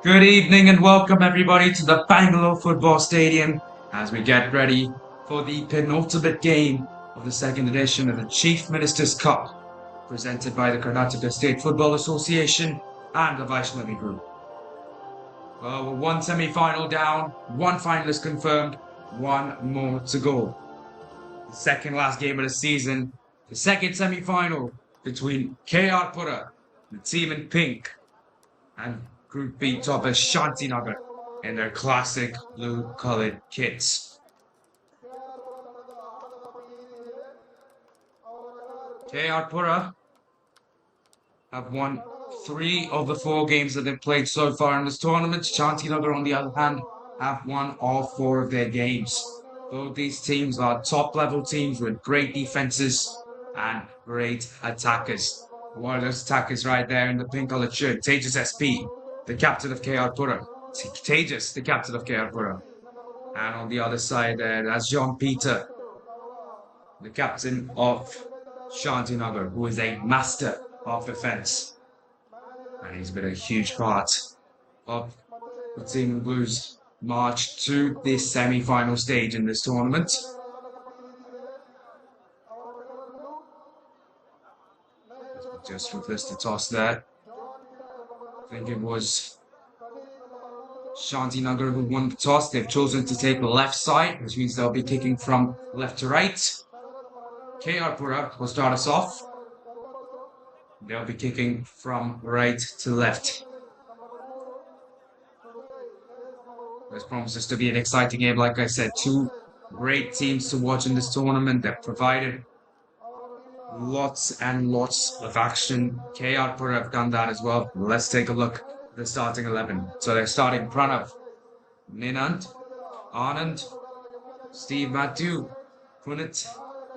Good evening and welcome everybody to the Bangalore Football Stadium as we get ready for the penultimate game of the second edition of the Chief Minister's Cup, presented by the Karnataka State Football Association and the Vaishnavi Group. Well, we're one semi-final down, one finalist confirmed, one more to go. The second last game of the season, the second semi-final between KR Pura, the team in pink, and Group B toppers Shanti Nagar in their classic blue-coloured kits. KR Pura have won 3 of the 4 games that they've played so far in this tournament. Shanti Nagar, on the other hand, have won all 4 of their games. Both these teams are top-level teams with great defenses and great attackers. One of those attackers right there in the pink-coloured shirt, Tejas SP, the captain of KR Pura. Tejas, the captain of KR Pura. And on the other side there, that's John Peter, the captain of Shanti Nagar, who is a master of defence. And he's been a huge part of the Team in Blues' march to this semi-final stage in this tournament. Just reversed the toss there. I think it was Shanti Nagar who won the toss. They've chosen to take the left side, which means they'll be kicking from left to right. KR Pura will start us off. They'll be kicking from right to left. This promises to be an exciting game. Like I said, 2 great teams to watch in this tournament. They've provided lots and lots of action. KR Pura have done that as well. Let's take a look at the starting 11. So they're starting Pranav, Ninant, Anand, Steve Matthew, Punit,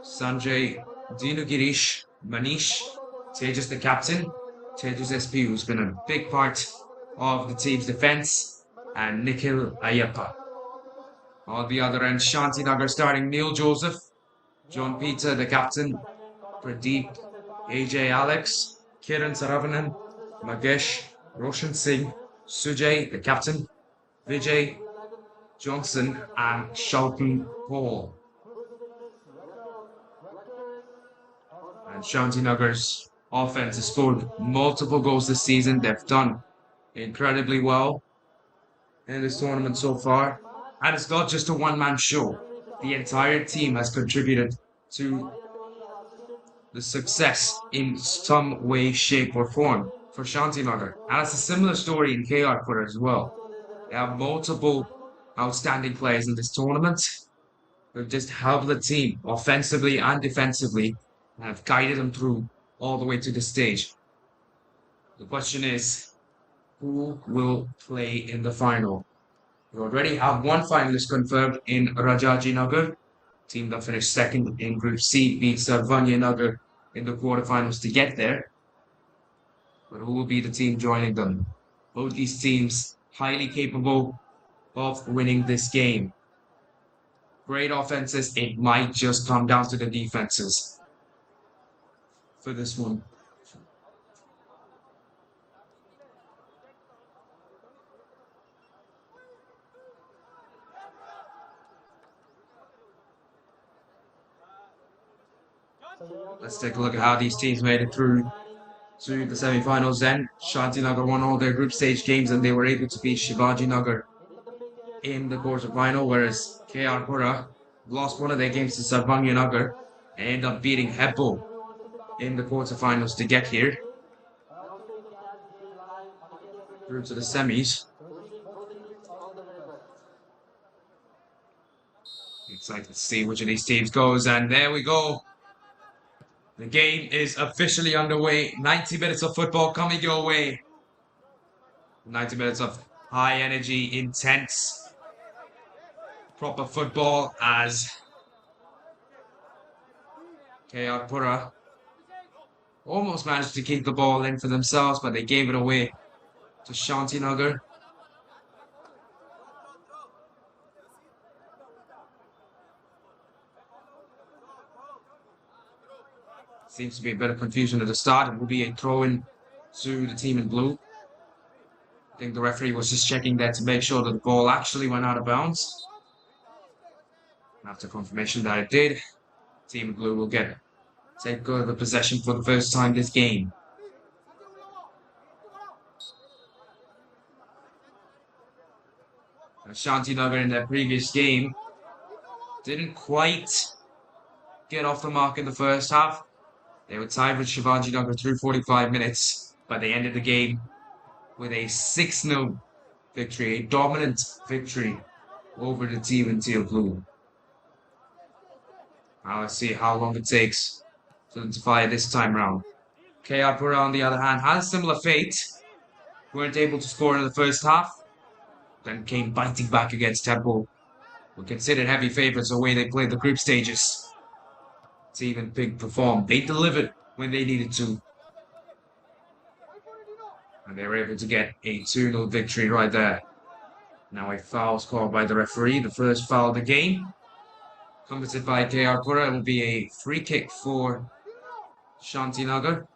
Sanjay, Dinu Girish, Manish, Tejas the captain, Tejas SP, who's been a big part of the team's defense, and Nikhil Ayappa. On the other end, Shanti Nagar starting Neil Joseph, John Peter the captain, Pradeep, AJ Alex, Kiran Saravanan, Magesh, Roshan Singh, Sujay the captain, Vijay Johnson, and Shalpan Paul. And Shanti Nagar's offense has scored multiple goals this season. They've done incredibly well in this tournament so far. And it's not just a one-man show. The entire team has contributed to the success in some way, shape, or form for Shanti Nagar. And it's a similar story in KR Pura as well. They have multiple outstanding players in this tournament who just helped the team offensively and defensively and have guided them through all the way to the stage. The question is, who will play in the final? We already have 1 finalist confirmed in Rajaji Nagar. Team that finished second in Group C beat Sarvanya Nagar in the quarterfinals to get there. But who will be the team joining them? Both these teams highly capable of winning this game. Great offenses. It might just come down to the defenses for this one. Let's take a look at how these teams made it through to the semi-finals then. Shanti Nagar won all their group stage games and they were able to beat Shivaji Nagar in the quarter-final, whereas KR Pura lost one of their games to Sarvanya Nagar and ended up beating Heppo in the quarter-finals to get here. Through to the semis. Excited to see which of these teams goes, and there we go. The game is officially underway. 90 minutes of football coming your way. 90 minutes of high energy, intense, proper football as KR Pura almost managed to keep the ball in for themselves, but they gave it away to Shanti Nagar. Seems to be a bit of confusion at the start. It will be a throw-in to the team in blue. think the referee was just checking that to make sure that the ball actually went out of bounds. After confirmation that it did, Team Blue will take over possession for the first time this game. Shanti Nagar in their previous game didn't quite get off the mark in the first half. They were tied with Shivaji Nagar through 45 minutes, but they ended the game with a 6-0 victory, a dominant victory over the team in Teal Blue. Now let's see how long it takes for them to fire this time round. KR Pura, on the other hand, had a similar fate. Weren't able to score in the first half, then came biting back against Temple, were considered heavy favourites the way they played the group stages. Team and Pig performed. They delivered when they needed to. And they were able to get a 2-0 victory right there. Now a foul called by the referee, the first foul of the game. Committed by KR Pura, it will be a free kick for Shanti Nagar.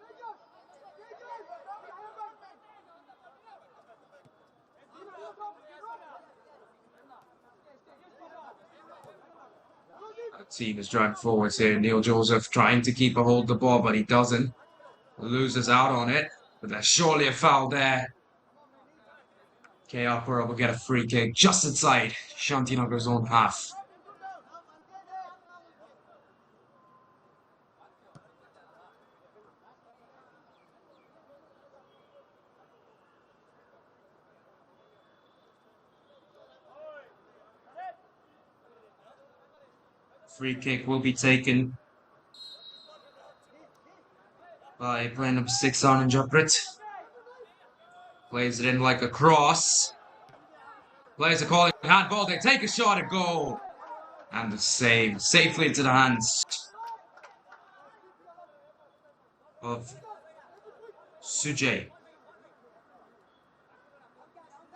The team is driving forwards here. Neil Joseph trying to keep a hold of the ball, but he doesn't. Loses out on it, but there's surely a foul there. KR Pura will get a free kick just inside Shanti Nagar's own half. Free kick will be taken by player number 6, Anand Japrit. Plays it in like a cross. Players are calling handball. They take a shot at goal. And the save safely into the hands of Sujay.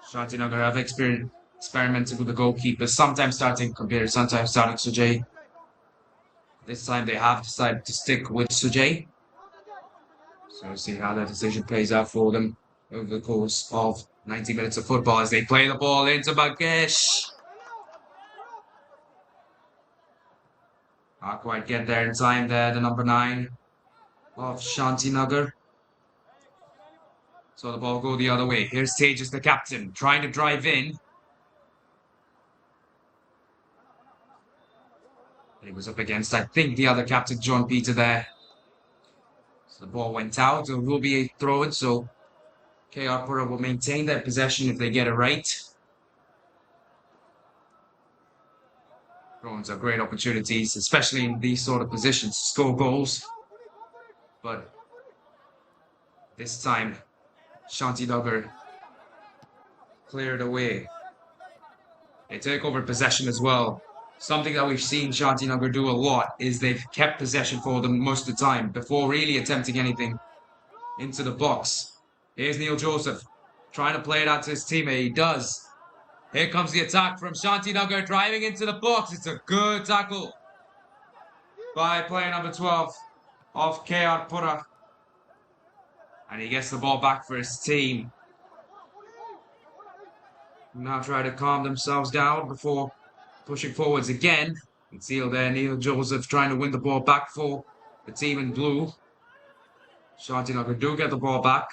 Shanti Nagar have experimented with the goalkeepers, sometimes starting Kabir, sometimes starting Sujay. This time they have decided to stick with Sujay. So we'll see how that decision plays out for them over the course of 90 minutes of football as they play the ball into Bagesh. Not quite get there in time there, the number 9 of Shanti Nagar. So the ball go the other way. Here's Tejas, the captain, trying to drive in. He was up against, I think, the other captain, John Peter there. So the ball went out. It will be a throw-in, so KR Pura will maintain their possession if they get it right. Throw-ins are great opportunities, especially in these sort of positions, to score goals. But this time, Shanti Nagar cleared away. They take over possession as well. Something that we've seen Shanti Nagar do a lot is they've kept possession for them most of the time before really attempting anything into the box. Here's Neil Joseph trying to play it out to his teammate. He does. Here comes the attack from Shanti Nagar driving into the box. It's a good tackle by player number 12 of KR Pura. And he gets the ball back for his team. Now try to calm themselves down before pushing forwards again. You can see there Neil Joseph trying to win the ball back for the team in blue. Shanti Nagar do get the ball back.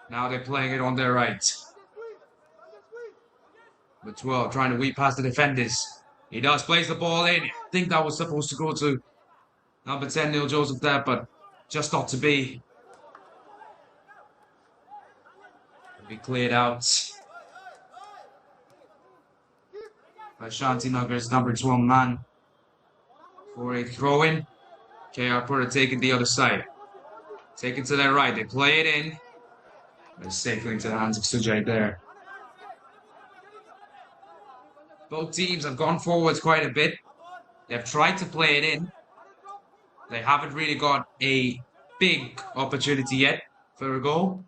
Now they're playing it on their right. The 12 trying to weave past the defenders. He does, plays the ball in. I think that was supposed to go to number 10, Neil Joseph there, but just not to be. It'll be cleared out by Shanti Nagar's number 12 man for a throw-in. KR Pura taking the other side. Taken to their right. They play it in. They're safely into the hands of Sujay there. Both teams have gone forwards quite a bit. They've tried to play it in. They haven't really got a big opportunity yet for a goal.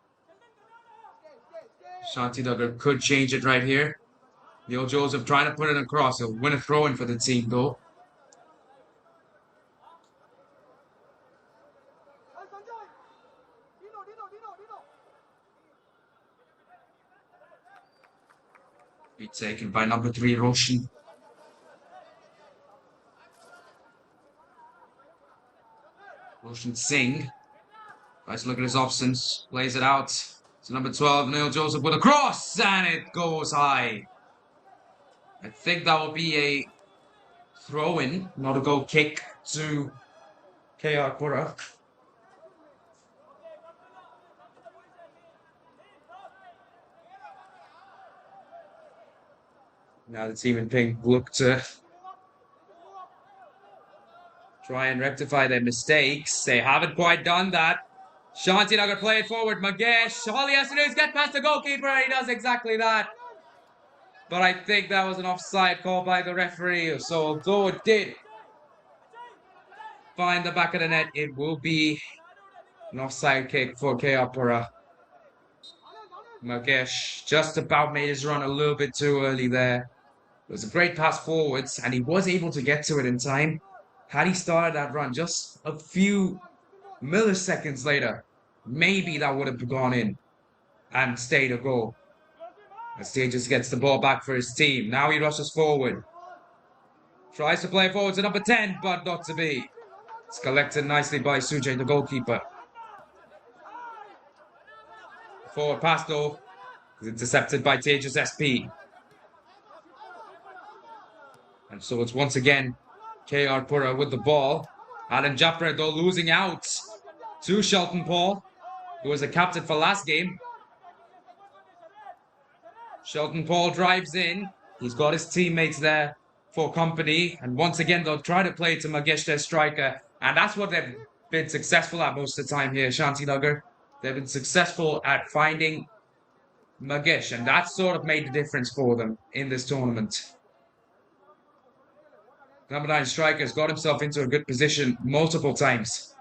Shanti Nagar could change it right here. Neil Joseph trying to put it across. He'll win a throw-in for the team though. Be taken by number 3, Roshan. Roshan Singh. Nice look at his options. Plays it out to number 12, Neil Joseph with a cross, and it goes high. I think that will be a throw-in, not a goal kick to KR Pura. Now the team in pink look to try and rectify their mistakes. They haven't quite done that. Shanti Nagar play it forward. Magesh, all he has to do is get past the goalkeeper, and he does exactly that. But I think that was an offside call by the referee. So although it did find the back of the net, it will be an offside kick for KR Pura. Magesh just about made his run a little bit too early there. It was a great pass forwards, and he was able to get to it in time. Had he started that run just a few milliseconds later, maybe that would have gone in and stayed a goal. As Tejas gets the ball back for his team. Now he rushes forward. Tries to play forward to number 10, but not to be. It's collected nicely by Sujay, the goalkeeper. Forward pass though is intercepted by Tejas SP. And so it's once again KR Pura with the ball. Alan Japra though losing out to Shelton Paul, who was a captain for last game. Shelton Paul drives in. He's got his teammates there for company. And once again, they'll try to play to Magesh, their striker. And that's what they've been successful at most of the time here, Shanti Nagar. They've been successful at finding Magesh. And that sort of made the difference for them in this tournament. Number 9 striker's got himself into a good position multiple times,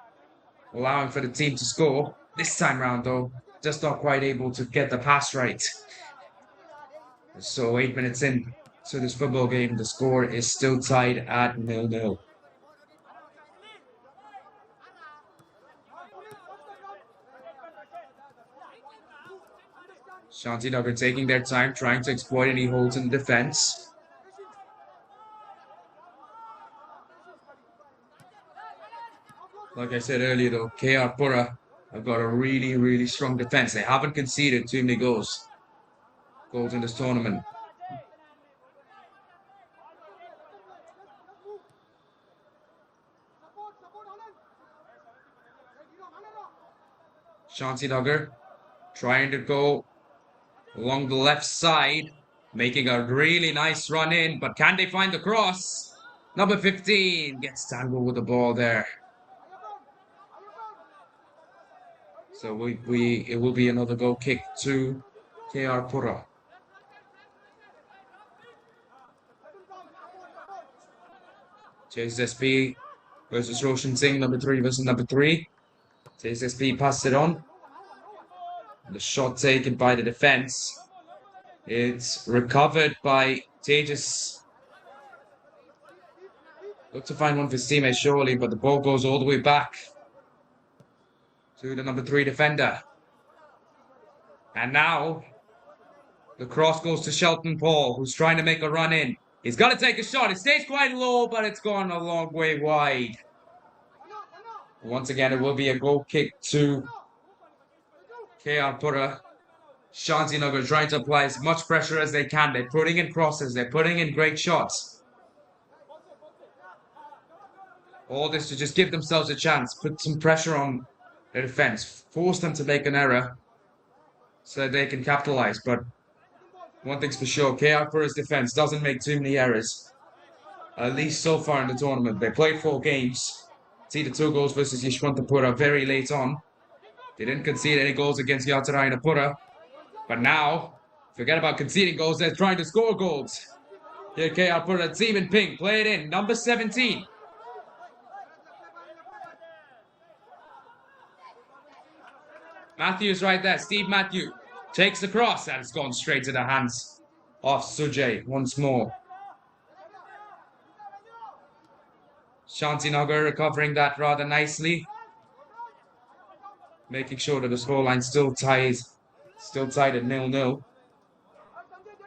allowing for the team to score. This time round, though, just not quite able to get the pass right. So 8 minutes in to this football game, the score is still tied at 0-0. Shanti Nagar taking their time, trying to exploit any holes in the defense. Like I said earlier, though, KR Pura have got a really, really strong defense. They haven't conceded too many goals in this tournament. Shanti Nagar trying to go along the left side, making a really nice run in, but can they find the cross? Number 15 gets tangled with the ball there. So it will be another goal kick to KR Pura. KSFA versus Roshan Singh, number 3 versus number 3. KSFA passed it on. The shot taken by the defense. It's recovered by Tejas. Look to find one for his teammate surely, but the ball goes all the way back to the number 3 defender. And now the cross goes to Shelton Paul, who's trying to make a run in. He's got to take a shot. It stays quite low, but it's gone a long way wide. Once again, it will be a goal kick to KR Pura. Shanti Nagar trying to apply as much pressure as they can. They're putting in crosses. They're putting in great shots. All this to just give themselves a chance. Put some pressure on their defense. Force them to make an error so that they can capitalize. But one thing's for sure, KR Pura's defense doesn't make too many errors. At least so far in the tournament. They played 4 games. See the 2 goals versus Yeshwantapura very late on. They didn't concede any goals against Yatarayana Pura. But now, forget about conceding goals, they're trying to score goals. Here KR Pura, team in pink, play it in, number 17. Matthews right there, Steve Matthew takes the cross, and it's gone straight to the hands of Sujay once more. Shanti Nagar recovering that rather nicely. making sure that the scoreline's still tied at 0-0.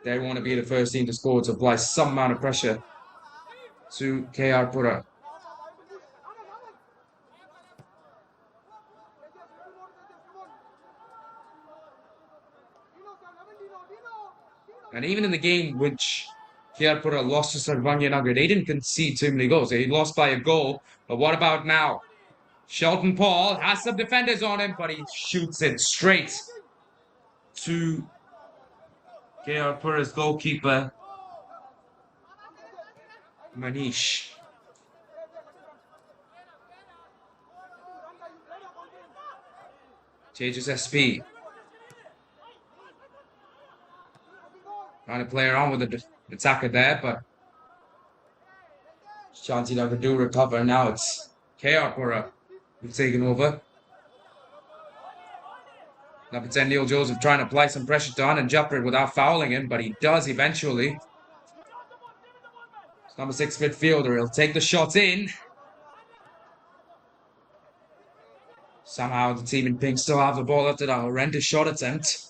They want to be the first team to score to apply some amount of pressure to KR Pura. And even in the game which KR Pura lost to Shanti Nagar, they didn't concede too many goals. They lost by a goal. But what about now? Shelton Paul has some defenders on him, but he shoots it straight to KR Pura's goalkeeper, Manish. Changes SP. Trying to play around with the attacker there, but Shanti Nagar do recover. Now it's KR Pura who've taken over. Number 10, Neil Joseph, trying to apply some pressure to Anand Japrit without fouling him, but he does eventually. It's number 6 midfielder. He'll take the shot in. Somehow the team in pink still have the ball after that horrendous shot attempt.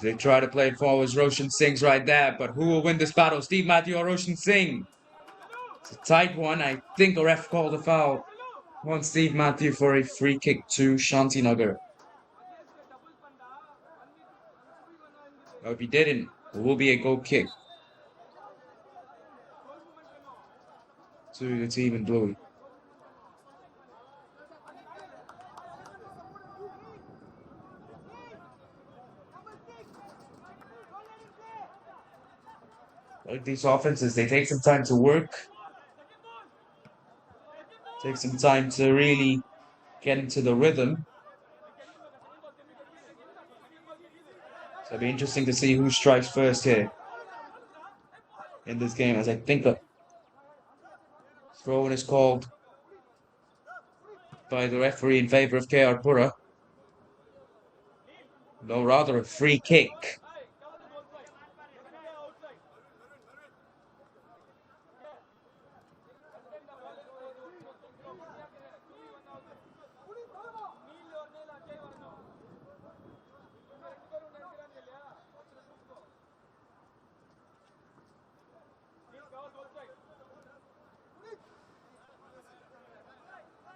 They try to play it forwards. Roshan Singh's right there, but who will win this battle? Steve Matthew or Roshan Singh? It's a tight one. I think the ref called a foul on Steve Matthew for a free kick to Shanti Nagar. If he didn't, it will be a goal kick to the team in blue. Like these offenses, they take some time to work. Take some time to really get into the rhythm. So it'll be interesting to see who strikes first here in this game, as I think a throw-in is called by the referee in favor of KR Pura. No, rather a free kick.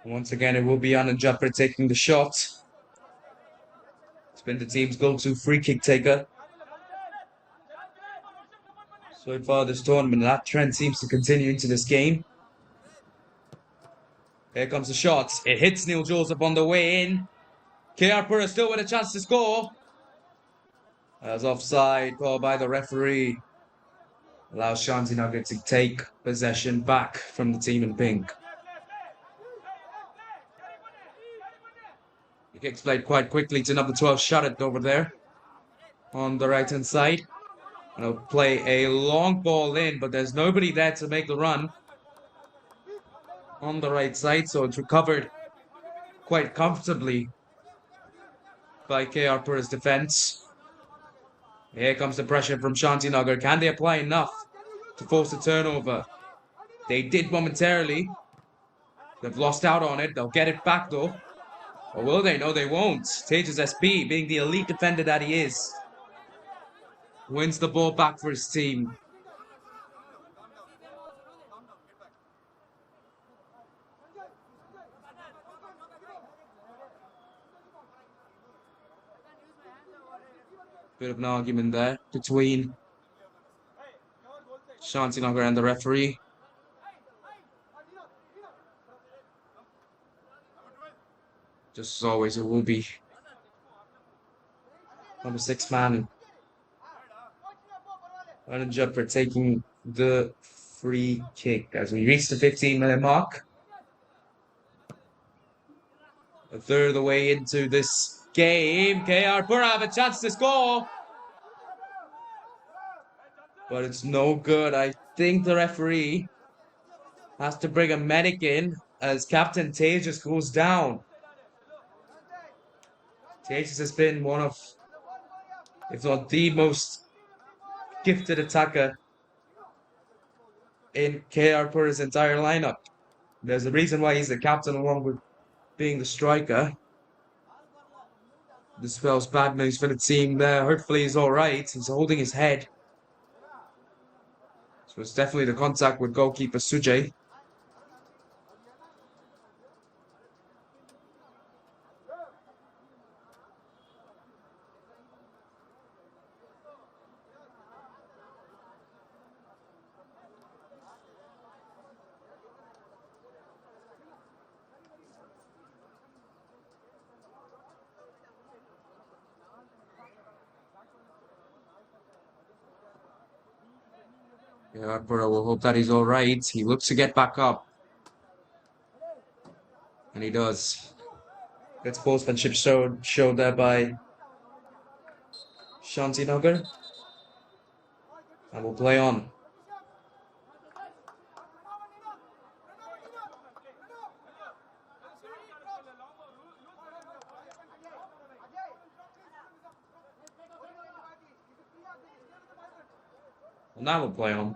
Once again, it will be Anand Japrit taking the shot. It's been the team's go-to free kick taker so far this tournament. That trend seems to continue into this game. Here comes the shot. It hits Neil Joseph on the way in. KR Pura still with a chance to score. As offside called by the referee. Allows Shanti Nagar to take possession back from the team in pink. The kick's played quite quickly to number 12, Sharad over there on the right-hand side. And he'll play a long ball in, but there's nobody there to make the run on the right side, so it's recovered quite comfortably by KR Pura's defense. Here comes the pressure from Shanti Nagar. Can they apply enough to force a turnover? They did momentarily. They've lost out on it. They'll get it back though. Or will they? No, they won't. Tejas SP, being the elite defender that he is, wins the ball back for his team. Bit of an argument there between Shanti Nagar and the referee. Just as always, it will be number 6 man Anand Japrit taking the free kick as we reach the 15-minute mark. A third of the way into this game. KR Pura have a chance to score, but it's no good. I think the referee has to bring a medic in as Captain Tejas goes down. Tejas has been one of, if not the most gifted attacker in KR Pura's entire lineup. There's a reason why he's the captain along with being the striker. This spells bad news for the team there. Hopefully he's alright. He's holding his head. So it's definitely the contact with goalkeeper Sujay. Yeah, Pura will hope that he's alright. He looks to get back up. And he does. Good sportsmanship showed there by Shanti Nagar. And we'll play on. And now we'll play on.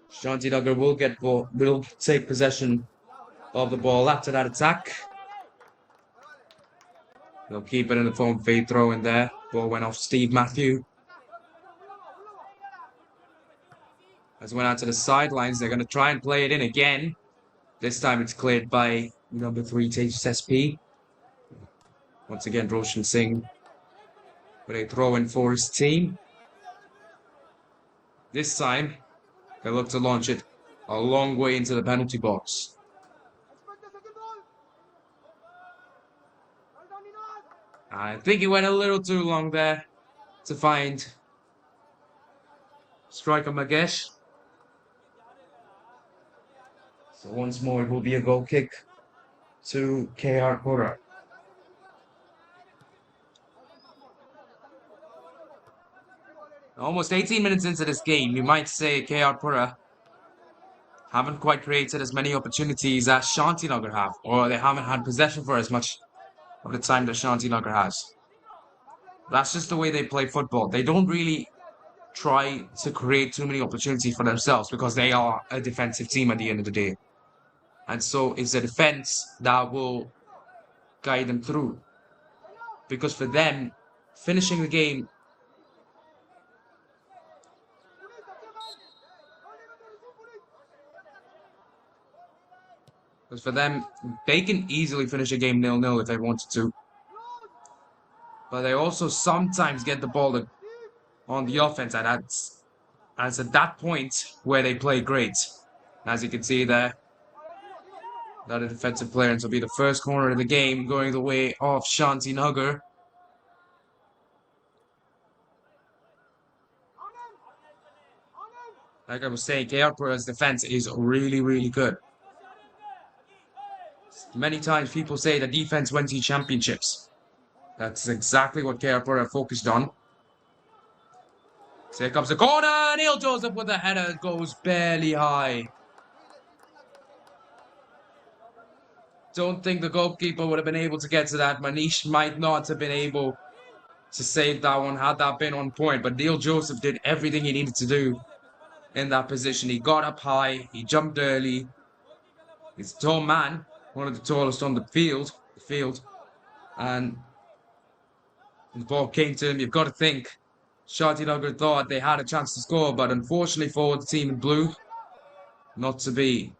Shanti Nagar will take possession of the ball after that attack. They'll keep it in the form fade throw in there. Ball went off Steve Matthew. As went out to the sidelines, they're going to try and play it in again. This time it's cleared by number 3, KSFA. Once again, Roshan Singh with a throw in for his team. This time, they look to launch it a long way into the penalty box. I think it went a little too long there to find striker Magesh. So once more, it will be a goal kick to KR Pura. Almost 18 minutes into this game, you might say KR Pura haven't quite created as many opportunities as Shanti Nagar have, or they haven't had possession for as much of the time that Shanti Nagar has. That's just the way they play football. They don't really try to create too many opportunities for themselves because they are a defensive team at the end of the day. And so it's the defense that will guide them through. Because for them, finishing the game they can easily finish a game 0-0 if they wanted to. But they also sometimes get the ball on the offense, and that's at that point where they play great. As you can see there, another defensive player, and so be the first corner of the game going the way of Shanti Nagar. Like I was saying, KR Pura's defense is really, really good. Many times people say that defense wins you championships. That's exactly what KR Pura focused on. So here comes the corner. Neil Joseph with the header goes barely high. Don't think the goalkeeper would have been able to get to that. Manish might not have been able to save that one had that been on point. But Neil Joseph did everything he needed to do in that position. He got up high. He jumped early. He's a tall man, one of the tallest on the field. And the ball came to him. You've got to think Shanti Nagar thought they had a chance to score, but unfortunately for the team in blue, not to be.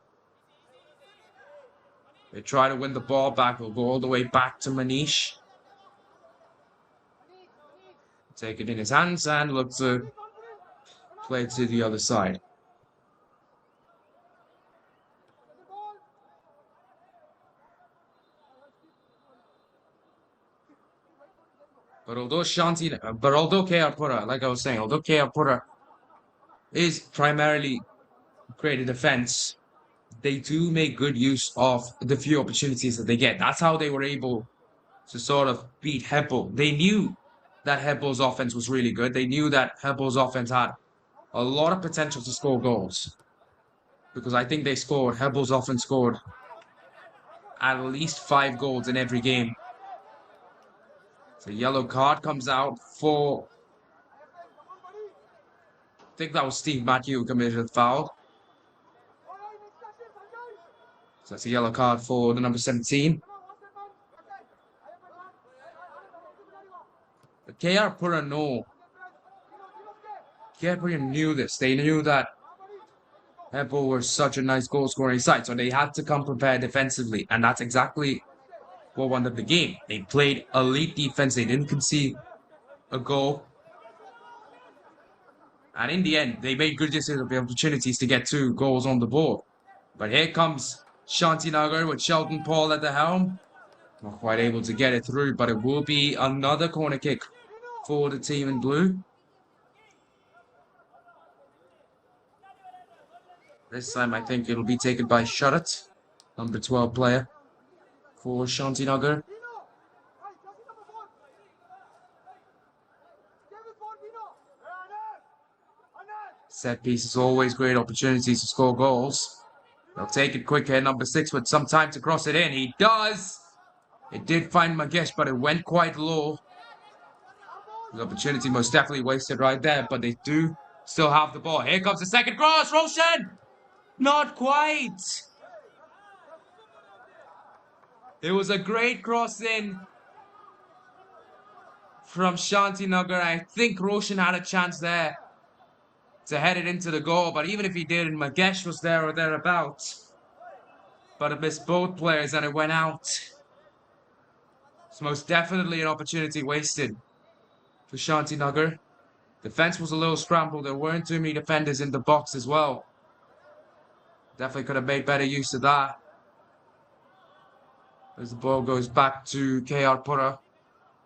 They try to win the ball back. We'll go all the way back to Manish. Take it in his hands and look to play to the other side. But although KR Pura, like I was saying, although KR Pura is primarily creating defense, they do make good use of the few opportunities that they get. That's how they were able to sort of beat Hebbal. They knew that Hebbal's offense was really good. They knew that Hebbal's offense had a lot of potential to score goals. Because I think Hebbal's offense scored at least 5 goals in every game. The yellow card comes out for, I think that was Steve Matthew who committed a foul. So that's a yellow card for the number 17. But KR Pura knew this. They knew that Apple were such a nice goal-scoring side, so they had to come prepared defensively, and that's exactly what won them the game. They played elite defense. They didn't concede a goal. And in the end, they made good use of the opportunities to get 2 goals on the board. But here comes Shanti Nagar with Sheldon Paul at the helm. Not quite able to get it through, but it will be another corner kick for the team in blue. This time, I think it'll be taken by Sharat, number 12 player for Shanti Nagar. Set pieces, always great opportunities to score goals. They'll take it quick here, number 6 with some time to cross it in. He does! It did find Magesh, but it went quite low. The opportunity most definitely wasted right there, but they do still have the ball. Here comes the second cross, Roshan! Not quite! It was a great cross in from Shanti Nagar. I think Roshan had a chance there to head it into the goal, but even if he did, and Magesh was there or thereabouts, but it missed both players and it went out. It's most definitely an opportunity wasted for Shanti Nagar. Defense was a little scrambled. There weren't too many defenders in the box as well. Definitely could have made better use of that. As the ball goes back to KR Pura,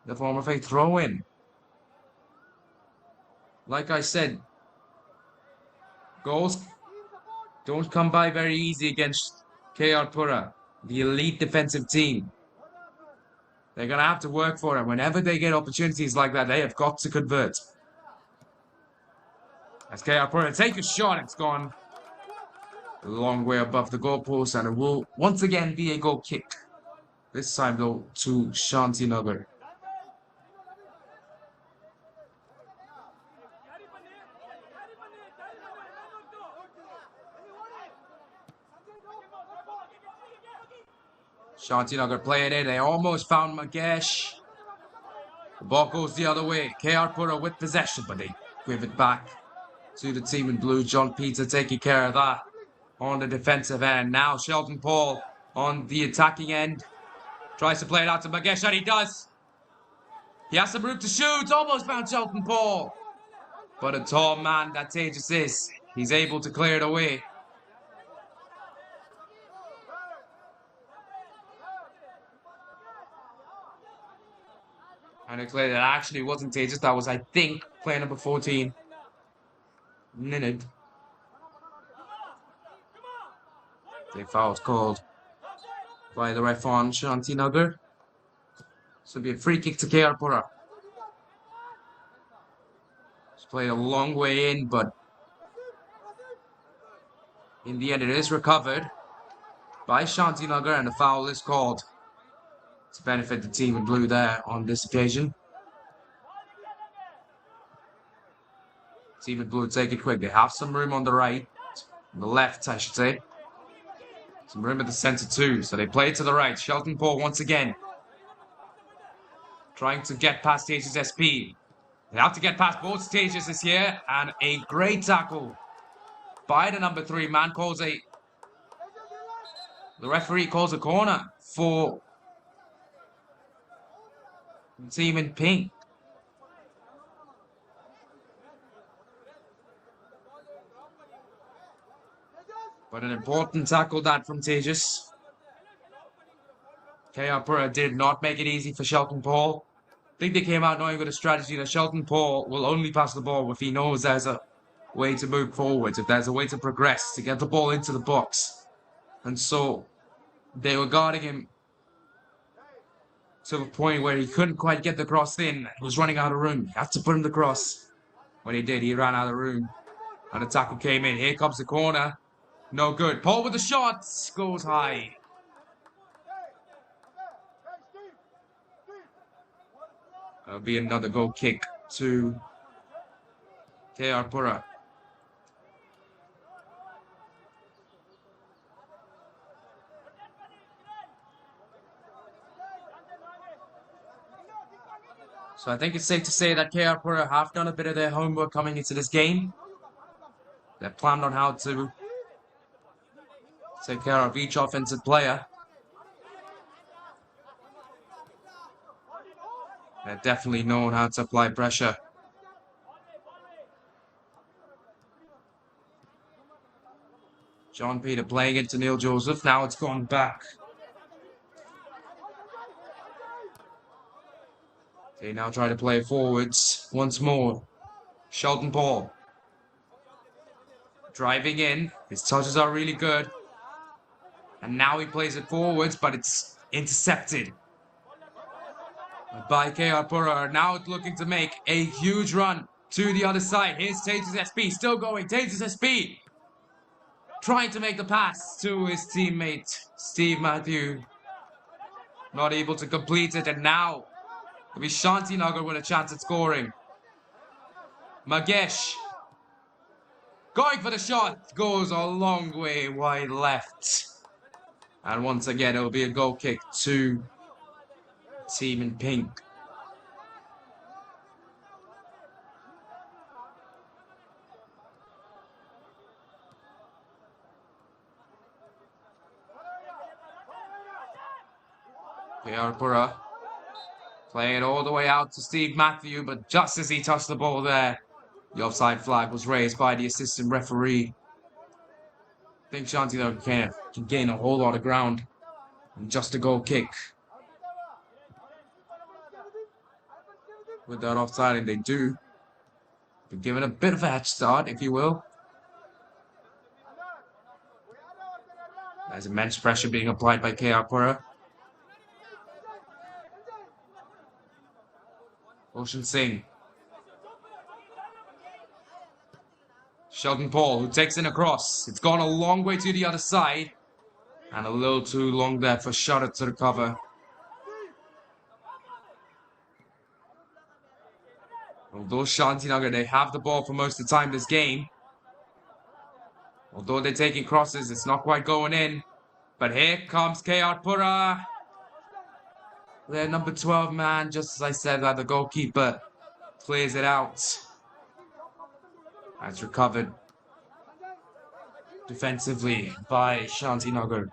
the form of a throw-in. Like I said, goals don't come by very easy against KR Pura, the elite defensive team. They're going to have to work for it. Whenever they get opportunities like that, they have got to convert. As KR Pura take a shot, it's gone a long way above the goalpost, and it will once again be a goal kick. This time, though, to Shanti Nagar. Shanti Nagar playing it. They almost found Magesh. The ball goes the other way. KR Pura with possession, but they give it back to the team in blue. John Peter taking care of that on the defensive end. Now Sheldon Paul on the attacking end. Tries to play it out to Magesh, and he does. He has some room to shoot. Almost found Sheldon Paul. But a tall man that Tejas is. He's able to clear it away. And it cleared that actually wasn't Tejas. That was, I think, player number 14. Ninid. The foul's called by the ref on Shanti Nagar. So it'll be a free kick to KR Pura. It's played a long way in, but in the end it is recovered by Shanti Nagar, and the foul is called to benefit the team in blue there on this occasion. Team in blue take it quick. They have some room on the right, on the left I should say. Some room at the center too, so they play it to the right. Sheldon Paul once again trying to get past Tejas SP. They have to get past both stages this year, and a great tackle by the number 3 man. The referee calls a corner for the team in pink. But an important tackle that from Tejas. KR Pura did not make it easy for Sheldon Paul. I think they came out knowing with a strategy that Sheldon Paul will only pass the ball if he knows there's a way to move forwards, if there's a way to progress, to get the ball into the box. And so they were guarding him to the point where he couldn't quite get the cross in. He was running out of room. You have to put him the cross. When he did, he ran out of room. And the tackle came in. Here comes the corner. No good. Paul with the shot. Goes high. That'll be another goal kick to KR Pura. So I think it's safe to say that KR Pura have done a bit of their homework coming into this game. They're planned on how to take care of each offensive player. They're definitely known how to apply pressure. John Peter playing it to Neil Joseph. Now it's gone back. They now try to play forwards once more. Sheldon Paul. Driving in. His touches are really good. And now he plays it forwards, but it's intercepted by KR Pura. Now it's looking to make a huge run to the other side. Here's Tejas SB, still going. Tejas SB trying to make the pass to his teammate, Steve Matthew. Not able to complete it, and now it'll be Shanti Nagar with a chance at scoring. Magesh going for the shot, goes a long way wide left. And once again, it'll be a goal kick to team in pink. KR Pura playing it all the way out to Steve Matthew, but just as he touched the ball there, the offside flag was raised by the assistant referee. I think Shanti Nagar can gain a whole lot of ground in just a goal kick. With that offside, and they do. They're given a bit of a head start, if you will. There's immense pressure being applied by KR Pura. Ocean Singh. Sheldon Paul, who takes in a cross. It's gone a long way to the other side. And a little too long there for Shutter to recover. Although Shanti Nagar, they have the ball for most of the time this game. Although they're taking crosses, it's not quite going in. But here comes KR Pura. Their number 12 man, just as I said, that the goalkeeper clears it out. That's recovered defensively by Shanti Nagar.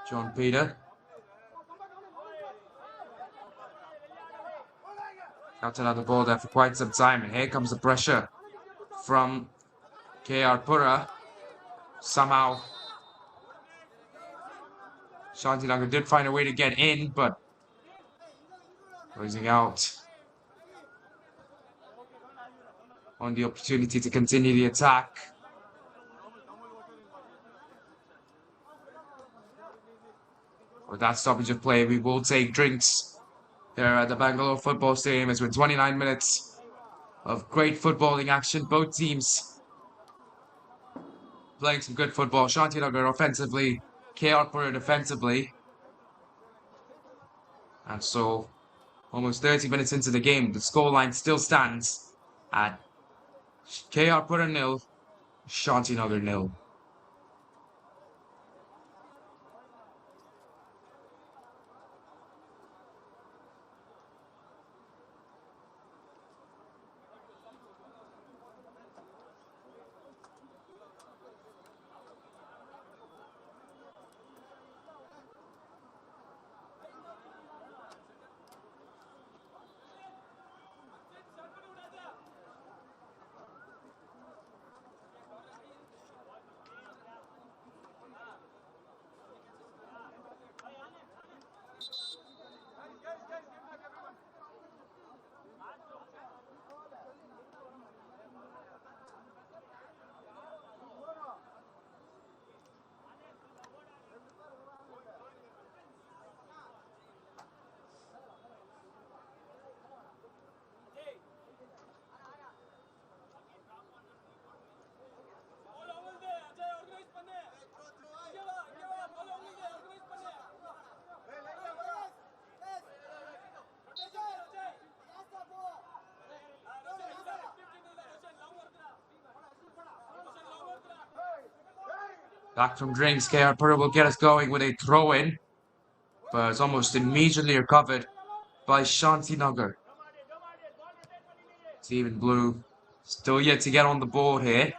John Peter. Got another ball there for quite some time, and here comes the pressure from KR Pura. Somehow Shanti Nagar did find a way to get in, but losing out on the opportunity to continue the attack. With that stoppage of play, we will take drinks here at the Bangalore Football Stadium. It's been 29 minutes of great footballing action. Both teams playing some good football. Shanti Nagar offensively, KR Pura defensively. And so, almost 30 minutes into the game, the scoreline still stands at KR Pura 0, Shanti Nagar 0. Back from drinks, KR Pura will get us going with a throw-in, but it's almost immediately recovered by Shanti Nagar. Team in blue still yet to get on the board here.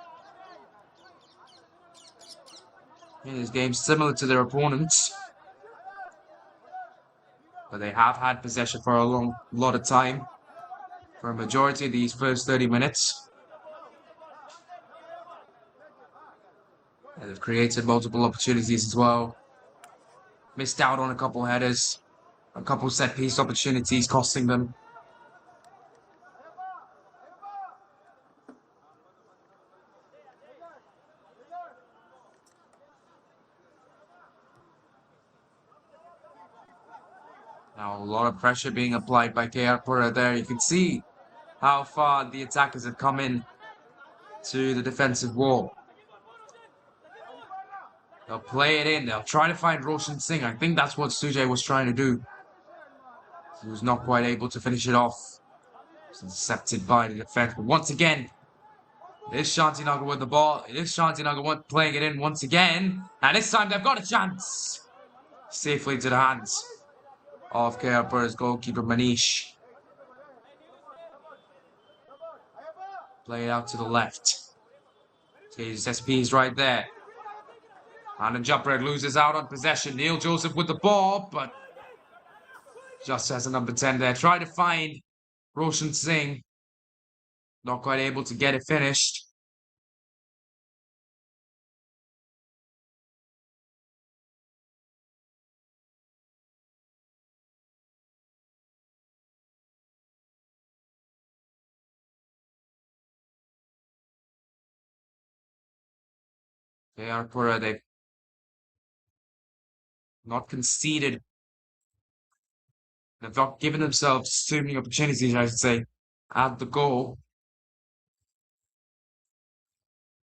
In this game, similar to their opponents, but they have had possession for a lot of time, for a majority of these first 30 minutes. And they've created multiple opportunities as well. Missed out on a couple headers, a couple set-piece opportunities costing them. Now a lot of pressure being applied by KR Pura there. You can see how far the attackers have come in to the defensive wall. They'll play it in. They'll try to find Roshan Singh. I think that's what Sujay was trying to do. He was not quite able to finish it off. It's intercepted by the defense. But once again, it is Shanti Nagar with the ball. It is Shanti Nagar playing it in once again. And this time they've got a chance. Safely to the hands of KR Pura's goalkeeper Manish. Play it out to the left. SP is right there. And Japred loses out on possession. Neil Joseph with the ball, but just as a number 10 there. Try to find Roshan Singh. Not quite able to get it finished. KR Pura, they've not conceded. They've not given themselves too many opportunities, I should say, at the goal.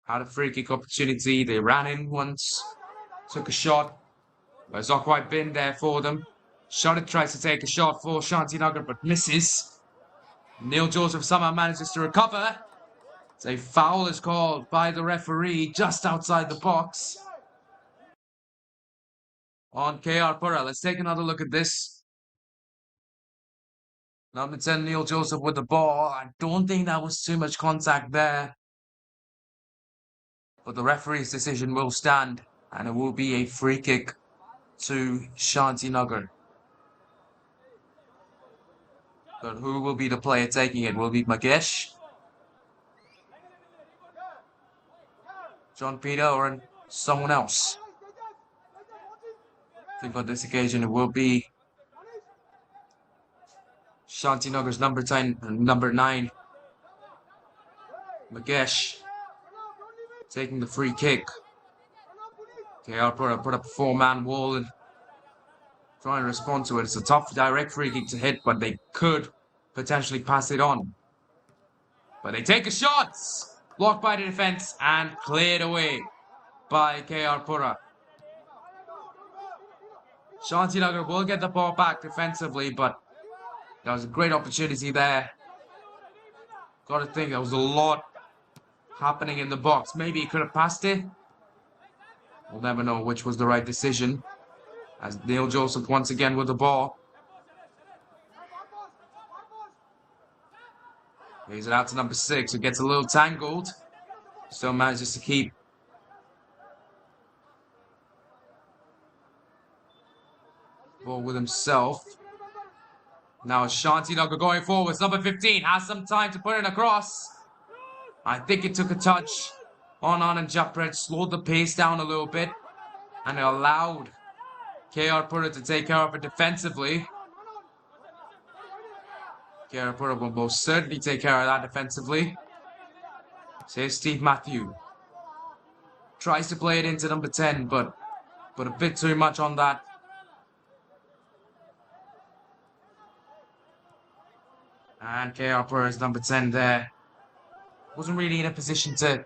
Had a free kick opportunity. They ran in once, took a shot, but it's not quite been there for them. Sharad tries to take a shot for Shanti Nagar, but misses. Neil Joseph somehow manages to recover. A foul is called by the referee just outside the box on KR Pura. Let's take another look at this. Number 10, Neil Joseph with the ball. I don't think that was too much contact there. But the referee's decision will stand, and it will be a free kick to Shanti Nagar. But who will be the player taking it? Will it be Magesh, John Peter, or someone else? I think on this occasion it will be Shanti Nagar's number 10 and number 9, Magesh, taking the free kick. KR Pura put up a 4-man wall and try and respond to it. It's a tough direct free kick to hit, but they could potentially pass it on. But they take a shot! Blocked by the defense and cleared away by KR Pura. Shanti Nagar will get the ball back defensively, but there was a great opportunity there. Gotta think there was a lot happening in the box. Maybe he could have passed it. We'll never know which was the right decision. As Neil Joseph once again with the ball. He's it out to number 6, who gets a little tangled. Still manages to keep the ball with himself. Now Shanti Nagar going forwards. Number 15 has some time to put it across. I think it took a touch on Anand Japred, slowed the pace down a little bit, and it allowed KR Pura to take care of it defensively. KR Pura will most certainly take care of that defensively. Says Steve Matthew. Tries to play it into number 10, but a bit too much on that. And KR Pura is number 10 there. Wasn't really in a position to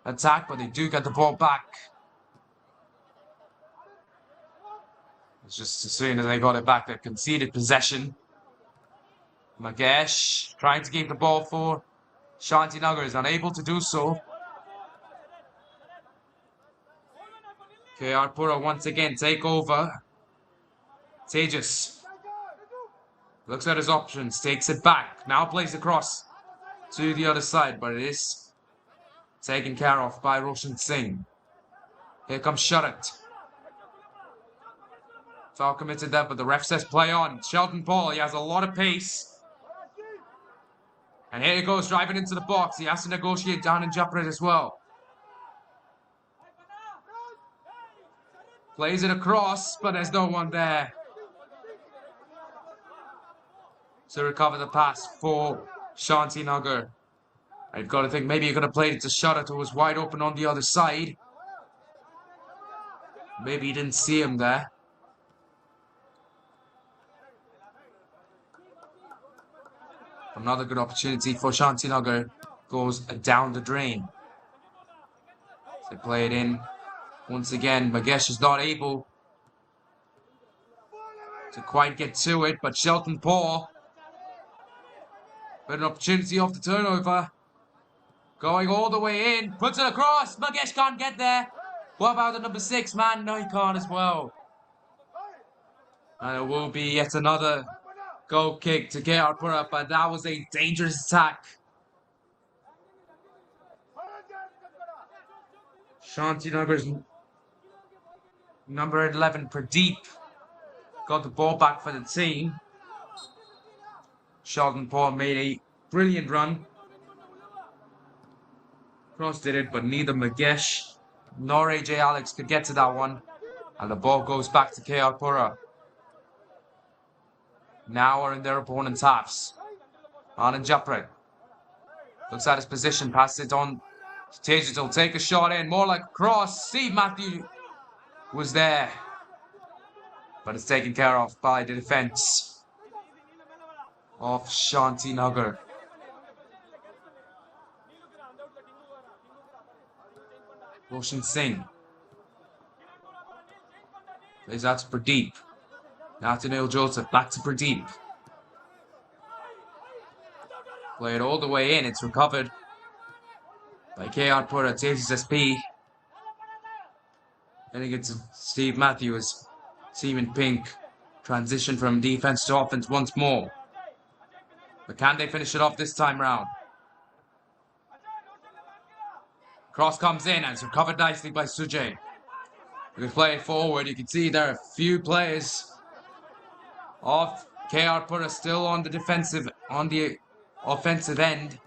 attack, but they do get the ball back. It's just as soon as they got it back, they conceded possession. Magesh trying to keep the ball for Shanti Nagar is unable to do so. KR Pura once again take over. Tejas looks at his options, takes it back. Now plays across to the other side, but it is taken care of by Roshan Singh. Here comes Sharat. Foul committed there, but the ref says play on. Sheldon Paul, he has a lot of pace. And here he goes, driving into the box. He has to negotiate down in Japret as well. Plays it across, but there's no one there to recover the pass for Shanti Nagar. I've got to think maybe he could have played it to Sharat, who was wide open on the other side. Maybe he didn't see him there. Another good opportunity for Shanti Nagar goes down the drain. They play it in. Once again, Magesh is not able to quite get to it, but Shelton Paul with an opportunity off the turnover. Going all the way in, puts it across. Magesh can't get there. What about the number 6 man? No, he can't as well. And it will be yet another goal kick to KR Pura, but that was a dangerous attack. Shanti Nagar's number 11, Pradeep, got the ball back for the team. Sheldon Paul made a brilliant run. Cross did it, but neither Magesh nor AJ Alex could get to that one. And the ball goes back to KR Pura. Now are in their opponent's halves. Anand Japret looks at his position, passes it on. Tejas will take a shot in, more like a cross. Steve Matthew was there, but it's taken care of by the defense of Shanti Nagar. Roshan Singh plays out to Pradeep. Now to Neil Joseph, back to Pradeep. Play it all the way in, it's recovered by KR Pura. Tejas SP. Then it's Steve Matthews, team in pink. Transition from defense to offense once more. But can they finish it off this time round? Cross comes in and it's recovered nicely by Sujay. You can play it forward. You can see there are a few players of KR Pura still on the offensive end.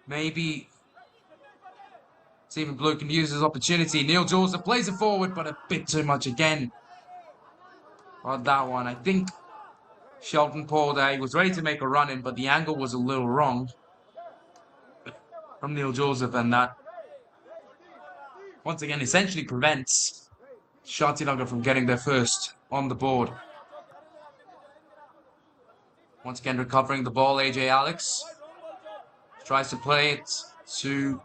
Maybe Stephen Blue can use his opportunity. Neil Joseph plays it forward, but a bit too much again on that one. I think Sheldon Paul there, he was ready to make a run in, but the angle was a little wrong from Neil Joseph, and that once again essentially prevents Shanti Nagar from getting their first on the board. Once again recovering the ball, AJ Alex tries to play it to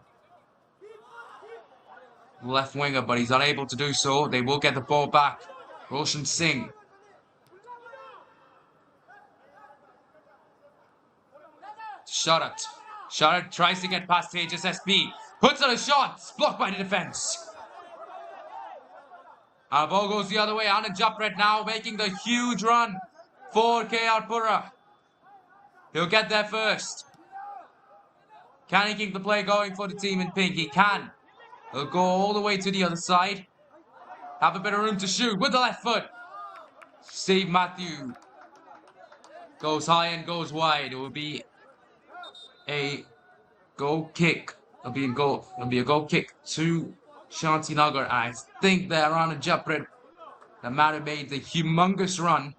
left winger, but he's unable to do so. They will get the ball back. Roshan Singh. Sharat. Sharat tries to get past Tejas SP. Puts on a shot. Blocked by the defense. Our ball goes the other way. Anand Japret now making the huge run for KR Pura. He'll get there first. Can he keep the play going for the team in pink? He can. He'll go all the way to the other side. Have a bit of room to shoot with the left foot. Steve Matthew goes high and goes wide. It will be a goal kick. It'll be a goal kick to Shanti Nagar. I think that Anand Japret, the man who made the humongous run,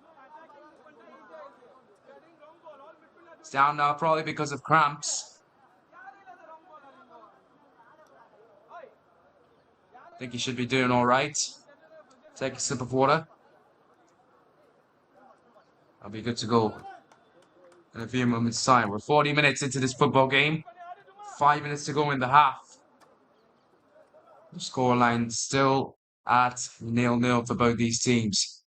it's down now probably because of cramps. I think he should be doing all right. Take a sip of water. I'll be good to go in a few moments' time. We're 40 minutes into this football game. 5 minutes to go in the half. The scoreline still at 0-0 for both these teams.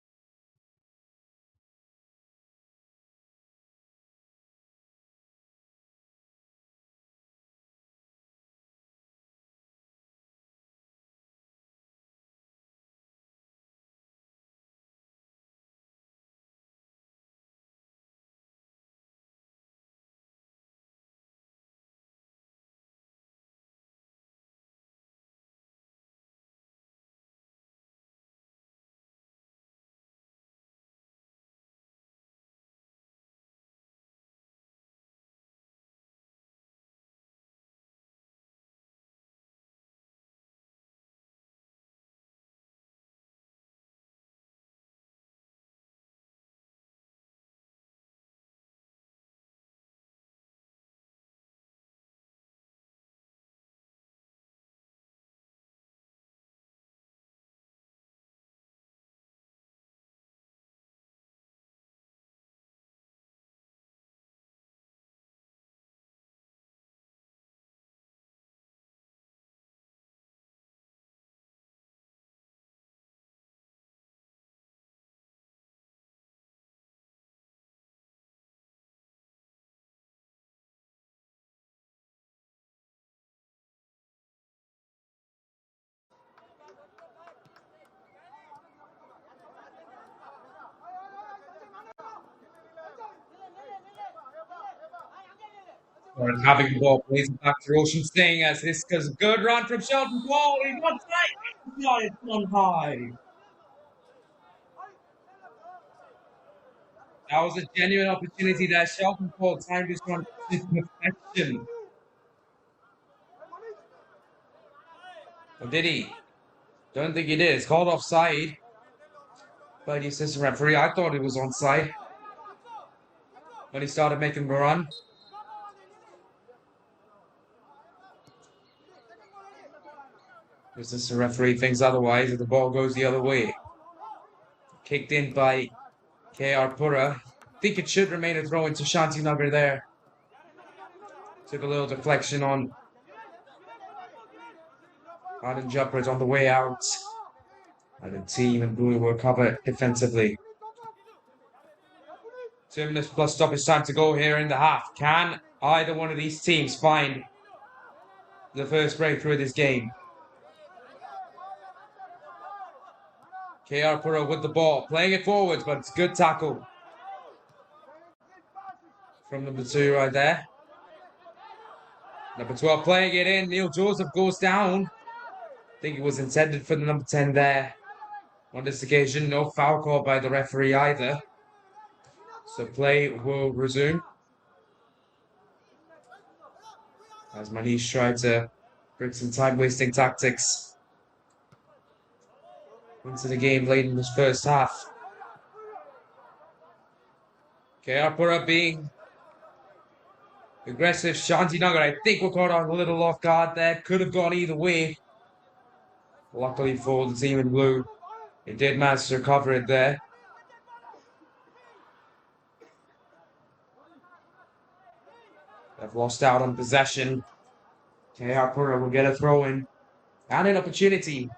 Or having the ball plays it back to Roshan Singh as this is a good run from Sheldon Paul. He's on side. It's on high. That was a genuine opportunity that Sheldon Paul timed this one to perfection. Or did he? Don't think he did. It's called offside. But the assistant referee, I thought it was onside when he started making the run. The assistant referee thinks otherwise, and the ball goes the other way. Kicked in by KR Pura. I think it should remain a throw into Shanti Nagar there. Took a little deflection on Anand Japrat on the way out. And the team in blue will cover defensively. 2 minutes plus stoppage time to go here in the half. Can either one of these teams find the first breakthrough of this game? KR Pura with the ball, playing it forwards, but it's a good tackle from number 2 right there. Number 12 playing it in. Neil Joseph goes down. I think it was intended for the number 10 there. On this occasion, no foul call by the referee either. So play will resume. As Manish tried to bring some time-wasting tactics into the game late in this first half. KR Pura being aggressive. Shanti Nagar, I think, we're caught on a little off guard there. Could have gone either way. Luckily for the team in blue, it did manage to recover it there. They've lost out on possession. KR Pura will get a throw in and an opportunity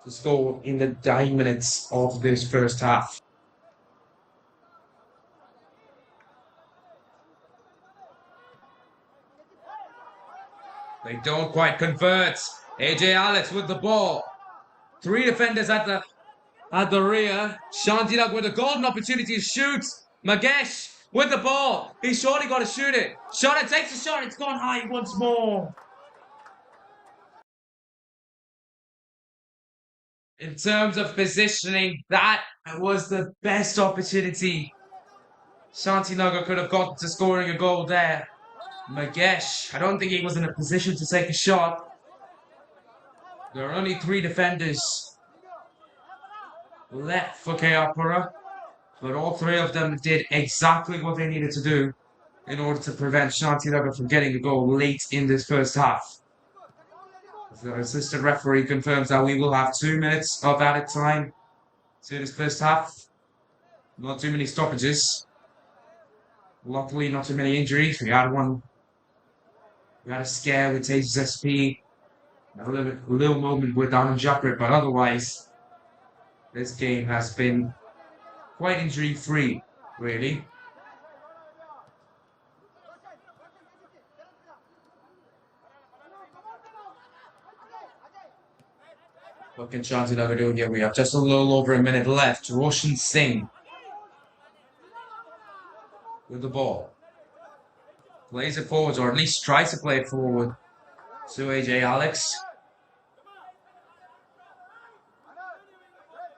to score in the dying minutes of this first half. They don't quite convert. AJ Alex with the ball. 3 defenders at the rear. Shanti Nagar with a golden opportunity to shoot. Magesh with the ball. He's surely got to shoot it. Shot it, takes a shot. It's gone high once more. In terms of positioning, that was the best opportunity Shanti Nagar could have got to scoring a goal there. Magesh, I don't think he was in a position to take a shot. There are only 3 defenders left for KR Pura, but all 3 of them did exactly what they needed to do in order to prevent Shanti Nagar from getting a goal late in this first half. The assistant referee confirms that we will have 2 minutes of added time to this first half. Not too many stoppages. Luckily, not too many injuries. We had a scare with Tejas SP. A little moment with Anand Japrat, but otherwise, this game has been quite injury-free, really. What can Shanti Nagar do here? We have just a little over a minute left. Roshan Singh with the ball. Plays it forwards, or at least tries to play it forward to AJ Alex.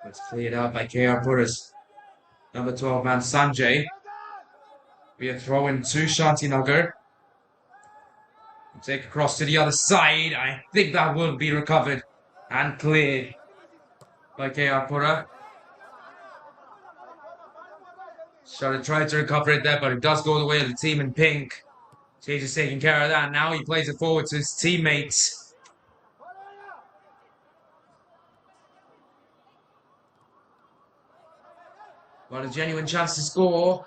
It's cleared out by KR Pura's number 12 man Sanjay. We are throwing to Shanti Nagar. Take across to the other side. I think that will be recovered and cleared by KR Pura. Shara tried to recover it there, but it does go the way of the team in pink. Sage is taking care of that. Now he plays it forward to his teammates. Got a genuine chance to score.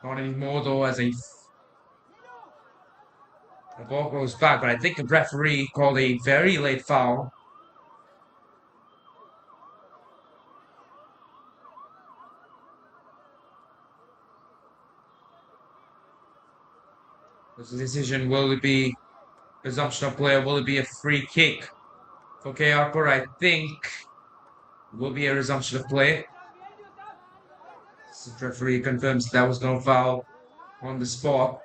Not anymore though, as the ball goes back, but I think the referee called a very late foul. This decision, will it be resumption of play or will it be a free kick for KR Pura? I think it will be a resumption of play. The referee confirms there was no foul on the spot.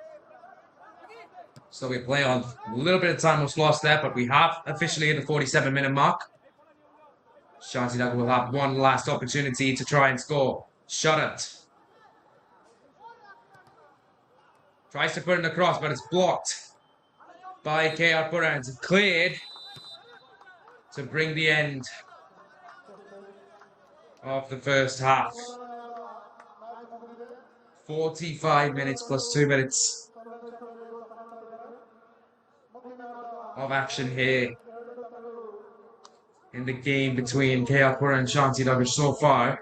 So we play on a little bit of time was lost there, but we have officially hit the 47-minute mark. Shanti Nagar will have one last opportunity to try and score. Shot it. Tries to put it across, but it's blocked by KR Pura and it's cleared to bring the end of the first half. 45 minutes plus 2 minutes of action here in the game between KR Pura and Shanti Nagar so far.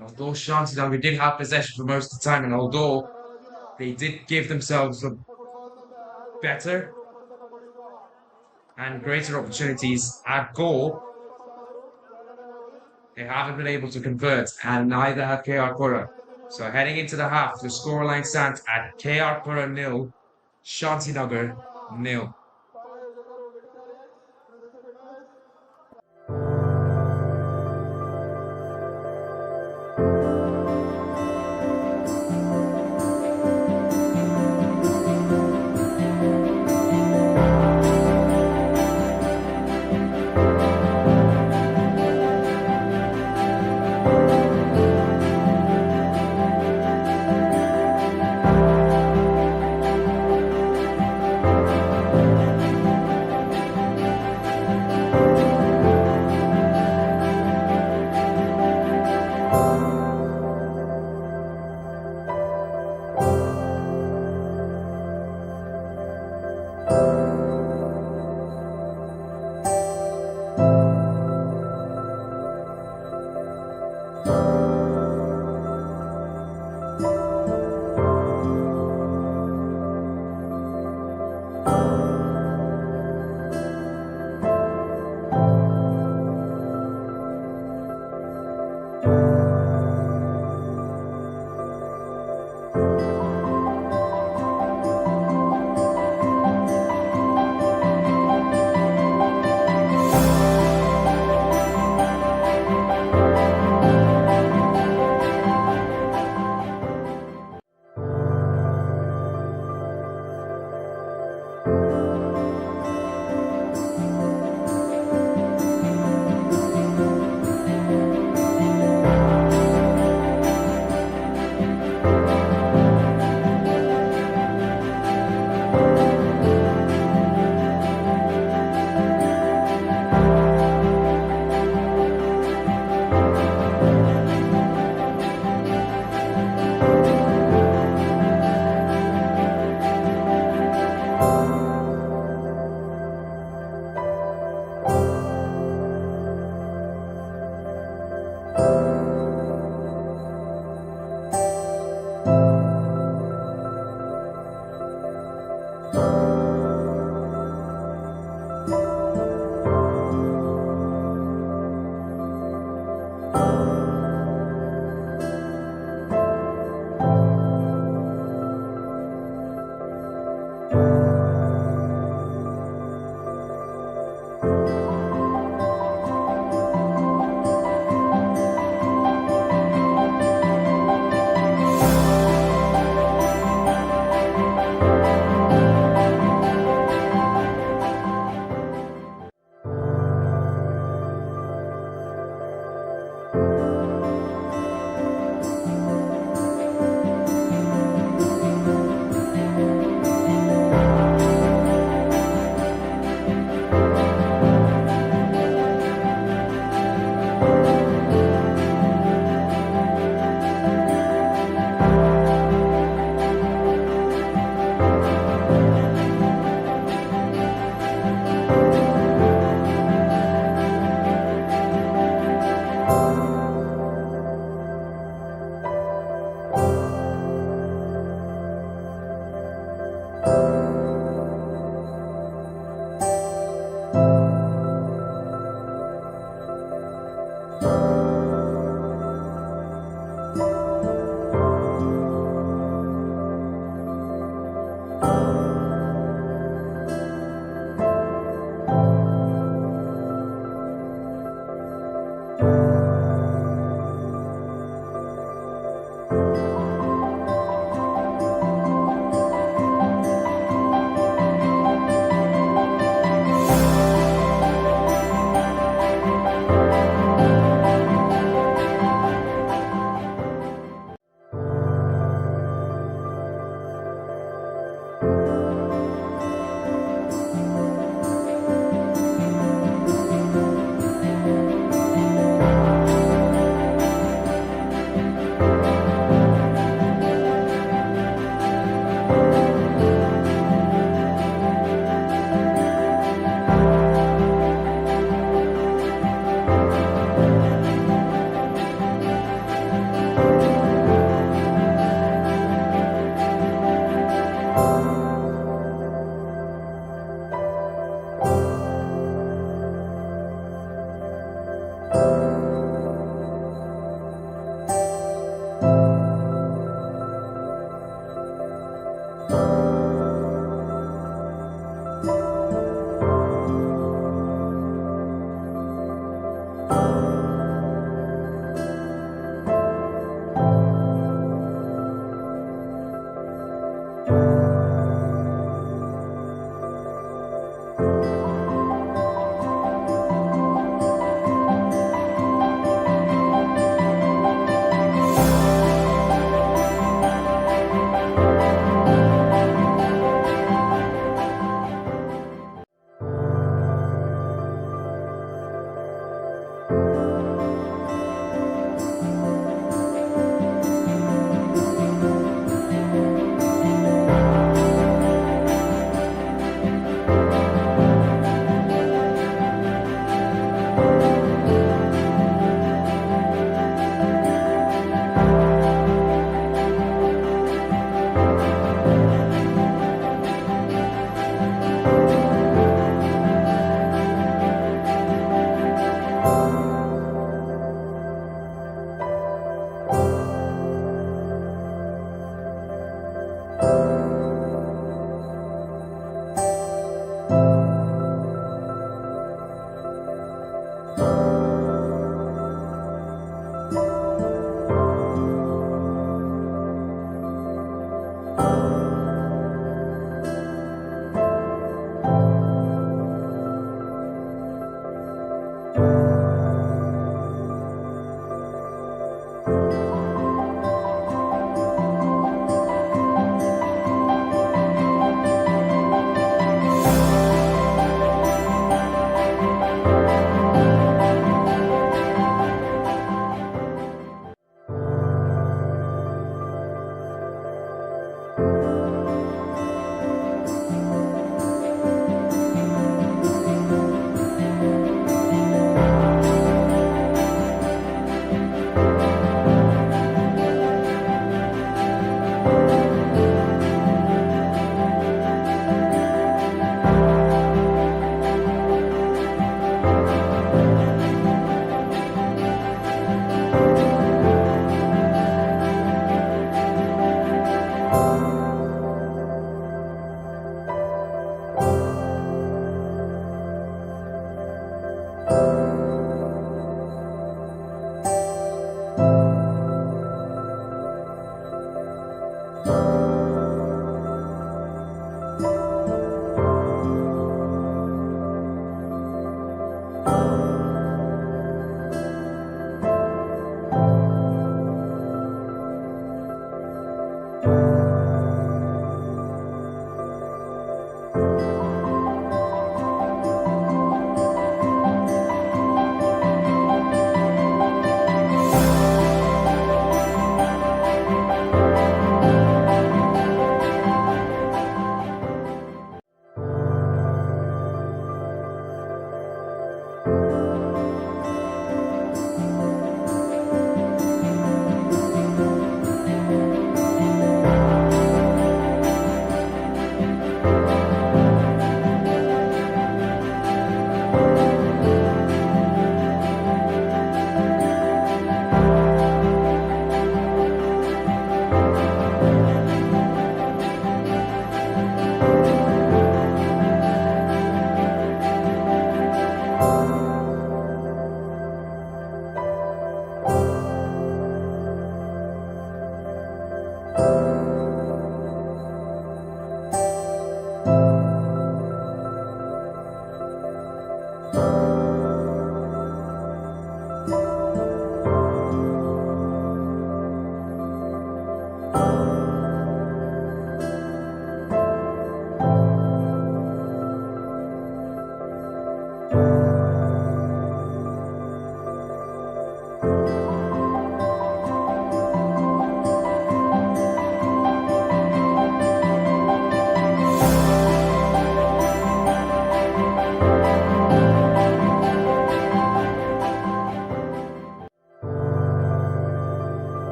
Although Shanti Nagar did have possession for most of the time, and although they did give themselves a better and greater opportunities at goal, they haven't been able to convert, and neither have KR Pura. So heading into the half, the scoreline stands at KR Pura 0, Shanti Nagar 0.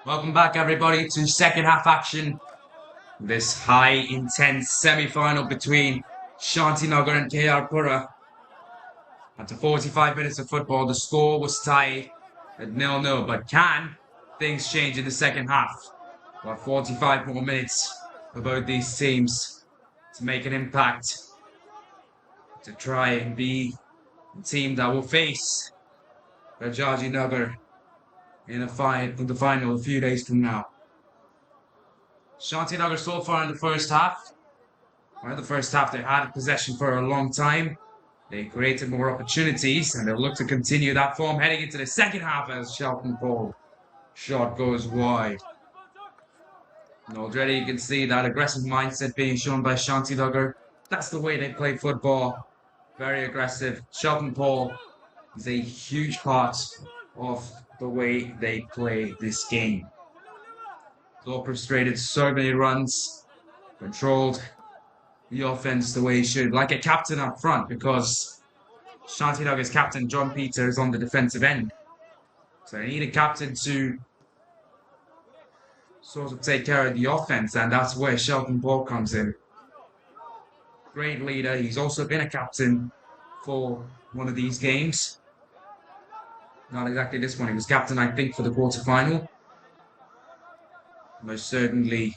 Welcome back, everybody, to second half action. This high, intense semi-final between Shanti Nagar and Pura. After 45 minutes of football, the score was tied at 0-0. But can things change in the second half? About 45 more minutes for both these teams to make an impact, to try and be the team that will face Rajaji Nagar in the final a few days from now. Shanti Nagar so far in the first half. Well, in the first half, they had possession for a long time. They created more opportunities, and they'll look to continue that form heading into the second half as Shelton Paul shot goes wide. And already you can see that aggressive mindset being shown by Shanti Nagar. That's the way they play football. Very aggressive. Shelton Paul is a huge part of the way they play this game. Orchestrated so many runs, controlled the offense the way he should, like a captain up front, because Shanti Nagar's captain, John Peter, is on the defensive end. So they need a captain to sort of take care of the offense, and that's where Shelton Paul comes in. Great leader. He's also been a captain for one of these games. Not exactly this one. He was captain, I think, for the quarterfinal. Most certainly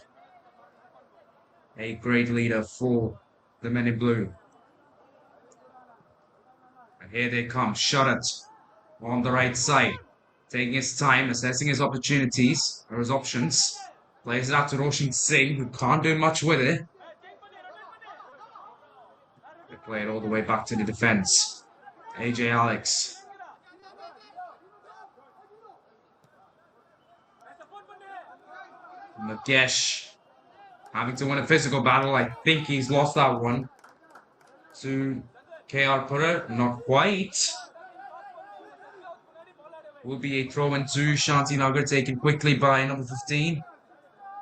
a great leader for the men in blue. And here they come. Shot on the right side. Taking his time, assessing his opportunities or his options. Plays it out to Roshan Singh, who can't do much with it. They play it all the way back to the defense. AJ Alex. Magesh having to win a physical battle. I think he's lost that one to KR Pura. Not quite. Will be a throw into Shanti Nagar, taken quickly by number 15.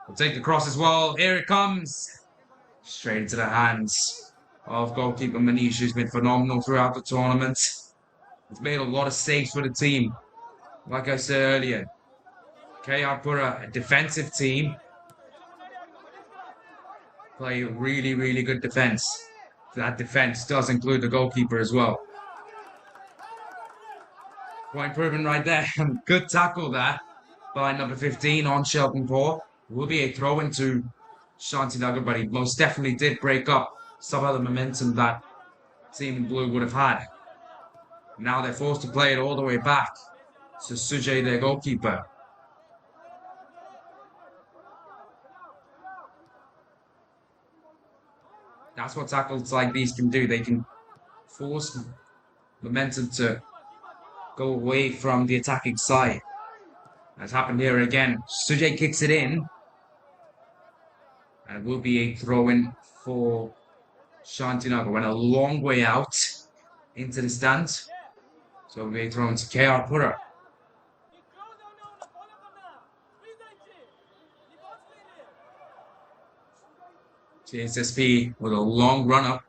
Will take the cross as well. Here it comes. Straight into the hands of goalkeeper Manish, who's been phenomenal throughout the tournament. He's made a lot of saves for the team. Like I said earlier, KR Pura, a defensive team, play really, really good defense. That defense does include the goalkeeper as well. Point proven right there. Good tackle there by number 15 on Shelton Paul. Will be a throw into Shanti Nagar, but he most definitely did break up some of the momentum that Team in Blue would have had. Now they're forced to play it all the way back to Sujay, their goalkeeper. That's what tackles like these can do. They can force momentum to go away from the attacking side. That's happened here again. Sujay kicks it in. And it will be a throw-in for Shanti Nagar. Went a long way out into the stands. So it will be a throw-in to KR Pura. KSFA with a long run-up.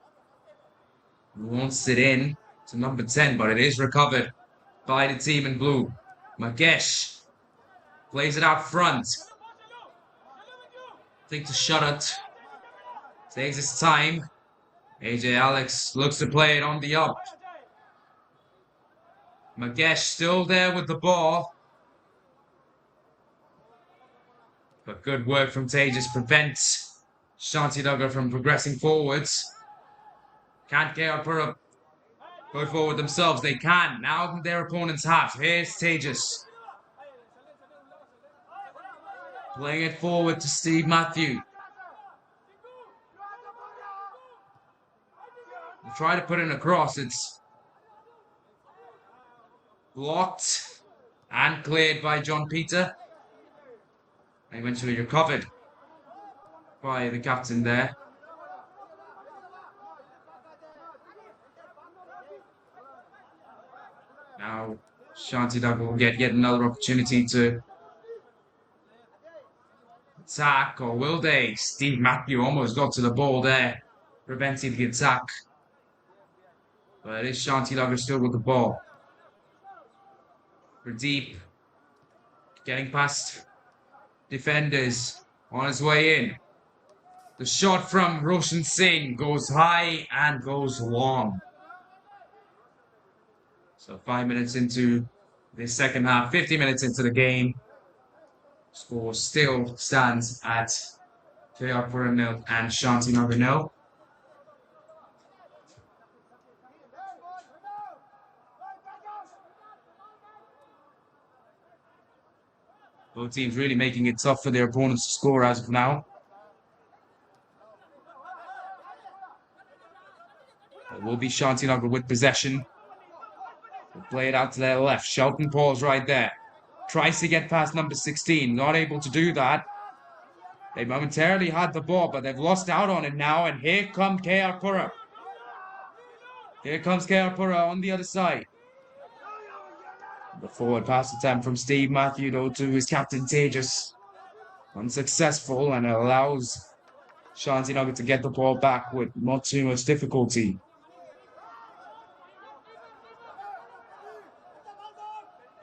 Wants it in to number 10, but it is recovered by the team in blue. Magesh plays it out front. Think to shut it. Takes his time. AJ Alex looks to play it on the up. Magesh still there with the ball. But good work from Tejas prevents Shanti Nagar from progressing forwards. Can't KR Pura go forward themselves? They can. Now their opponent's half. Here's Tejas. Playing it forward to Steve Matthew. They try to put in a cross. It's blocked and cleared by John Peter. Eventually recovered by the captain there. Now Shanti Nagar will get yet another opportunity to attack, or will they? Steve Matthew almost got to the ball there, preventing the attack. But it is Shanti Nagar still with the ball. Pradeep getting past defenders on his way in. The shot from Roshan Singh goes high and goes long. So 5 minutes into the second half, 50 minutes into the game. Score still stands at KR Pura 0 and Shanti Nagar 0. Both teams really making it tough for their opponents to score as of now. It will be Shanti Nagar with possession. They'll play it out to their left. Shelton Paul's right there. Tries to get past number 16. Not able to do that. They momentarily had the ball, but they've lost out on it now. And here come KR Pura. Here comes KR Pura on the other side. The forward pass attempt from Steve Matthew, though, to his captain Tejas. Unsuccessful, and it allows Shanti Nagar to get the ball back with not too much difficulty.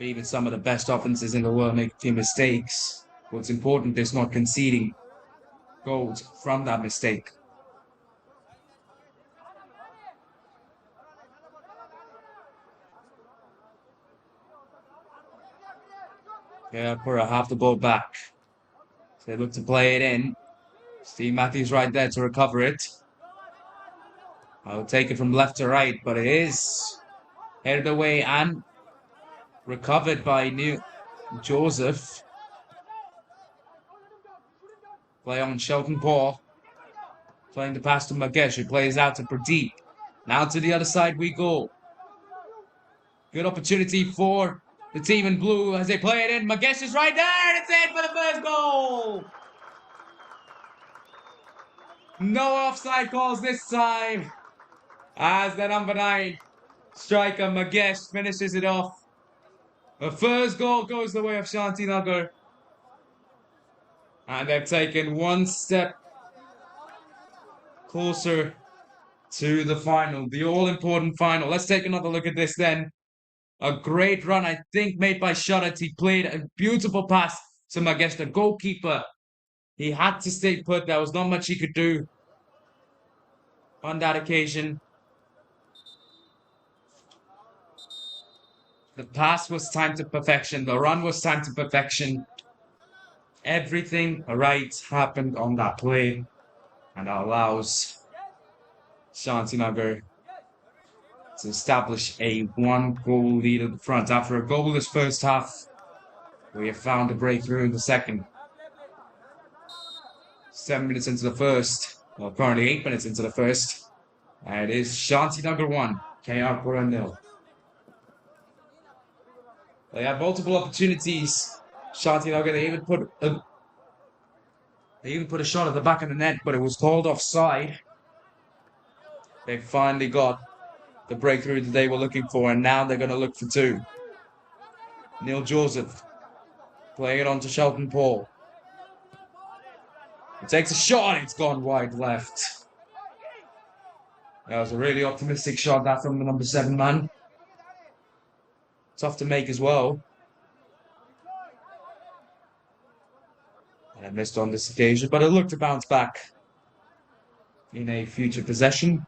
Even some of the best offenses in the world make a few mistakes. What's important is not conceding goals from that mistake. Yeah, Pura have the ball back. So they look to play it in. Steve Matthews right there to recover it. I'll take it from left to right, but it is headed away and recovered by New Joseph. Play on Shelton Paul. Playing the pass to Magesh, who plays out to Pradeep. Now to the other side we go. Good opportunity for the team in blue as they play it in. Magesh is right there, and it's in for the first goal. No offside calls this time, as the number 9 striker Magesh finishes it off. The first goal goes the way of Shanti Nagar, and they've taken one step closer to the final, the all-important final. Let's take another look at this then. A great run, I think, made by Sharat. He played a beautiful pass to Magesh, the goalkeeper. He had to stay put. There was not much he could do on that occasion. The pass was timed to perfection. The run was timed to perfection. Everything right happened on that play, and that allows Shanti Nagar to establish a 1-goal lead at the front. After a goalless first half, we have found a breakthrough in the second. 7 minutes into the first, well, currently 8 minutes into the first, and it is Shanti Nagar 1, KR Pura 0. They had multiple opportunities. Shanti Nagar, they even put a shot at the back of the net, but it was called offside. They finally got the breakthrough that they were looking for, and now they're going to look for 2. Neil Joseph playing it on to Shelton Paul. He takes a shot, it's gone wide left. That was a really optimistic shot, that from the number 7 man. Tough to make as well. And I missed on this occasion, but it looked to bounce back in a future possession.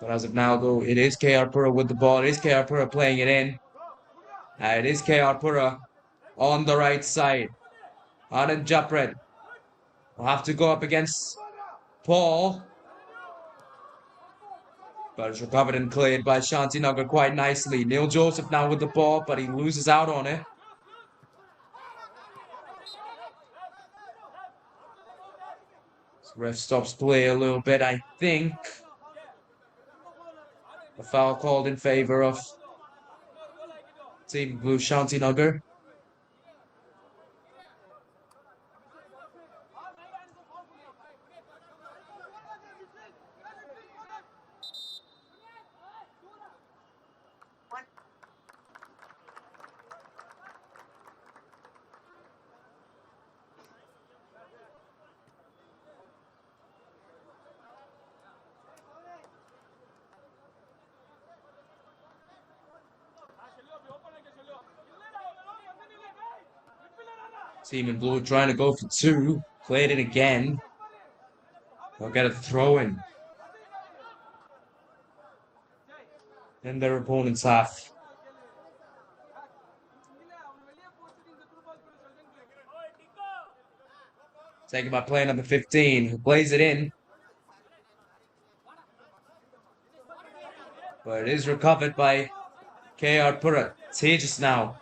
But as of now, though, it is KR Pura with the ball. It is KR Pura playing it in. It is KR Pura on the right side. Anand Japred will have to go up against Paul. But it's recovered and cleared by Shanti Nagar quite nicely. Neil Joseph now with the ball, but he loses out on it. So ref stops play a little bit, I think. A foul called in favor of Team Blue Shanti Nagar. Team in blue trying to go for 2. Played it again. They'll get a throw in. In their opponent's half. Taken by player number 15, who plays it in. But it is recovered by KR Pura. Tejas now.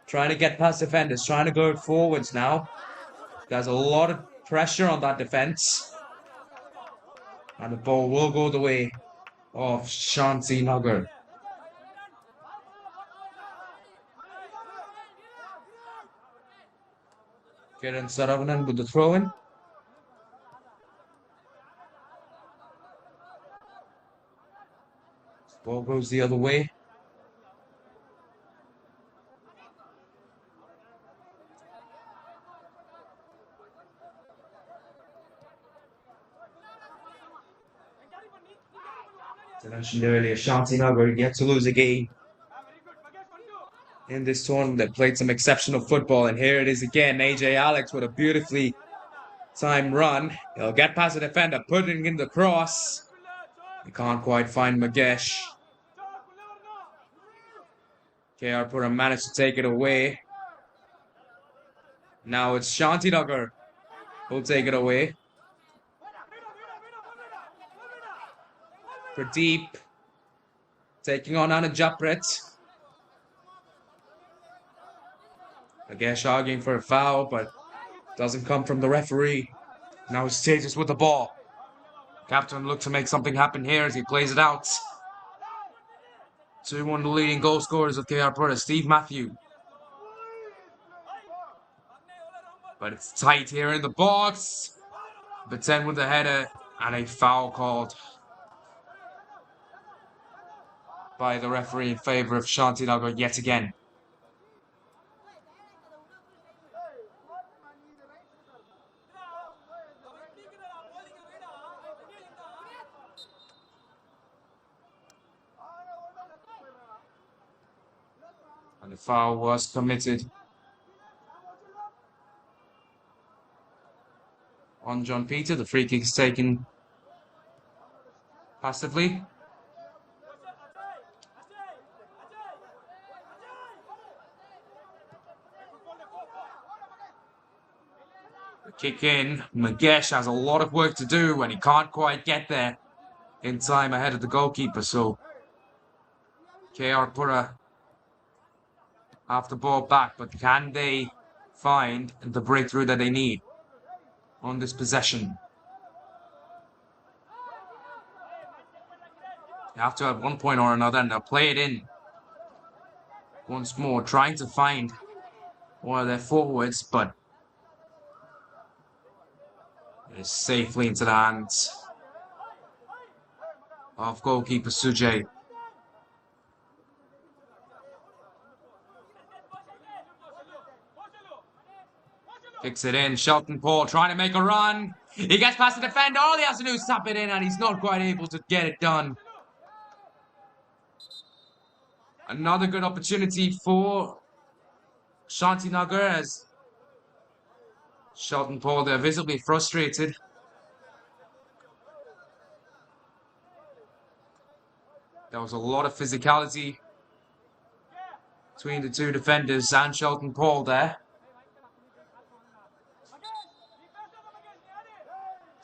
Trying to get past defenders, trying to go forwards now. There's a lot of pressure on that defense. And the ball will go the way of Shanti Nagar. Kiran Saravanan with the throw-in. Ball goes the other way. As I mentioned earlier, Shanti Nagar yet to lose a game in this tournament. They played some exceptional football, and here it is again. AJ Alex with a beautifully timed run. He'll get past the defender, putting in the cross. He can't quite find Magesh. KR Pura managed to take it away. Now it's Shanti Nagar who'll take it away. Pradeep taking on Anand Japret. Magesh arguing for a foul, but doesn't come from the referee. Now it's Tejas with the ball. Captain looked to make something happen here as he plays it out. 2-1 the leading goal scorers of KR Pura, Steve Matthew. But it's tight here in the box. Beten with the header and a foul called by the referee in favour of Shanti Nagar yet again. And the foul was committed on John Peter. The free kick is taken passively. The kick in. Magesh has a lot of work to do and he can't quite get there in time ahead of the goalkeeper. So KR Pura have the ball back, but can they find the breakthrough that they need on this possession? They have to have one point or another, and they'll play it in once more, trying to find one of their forwards, but it is safely into the hands of goalkeeper Sujay. Kicks it in, Shelton Paul trying to make a run. He gets past the defender, all he has to do is tap it in and he's not quite able to get it done. Another good opportunity for Shanti Nagar as Shelton Paul, they're visibly frustrated. There was a lot of physicality between the two defenders and Shelton Paul there.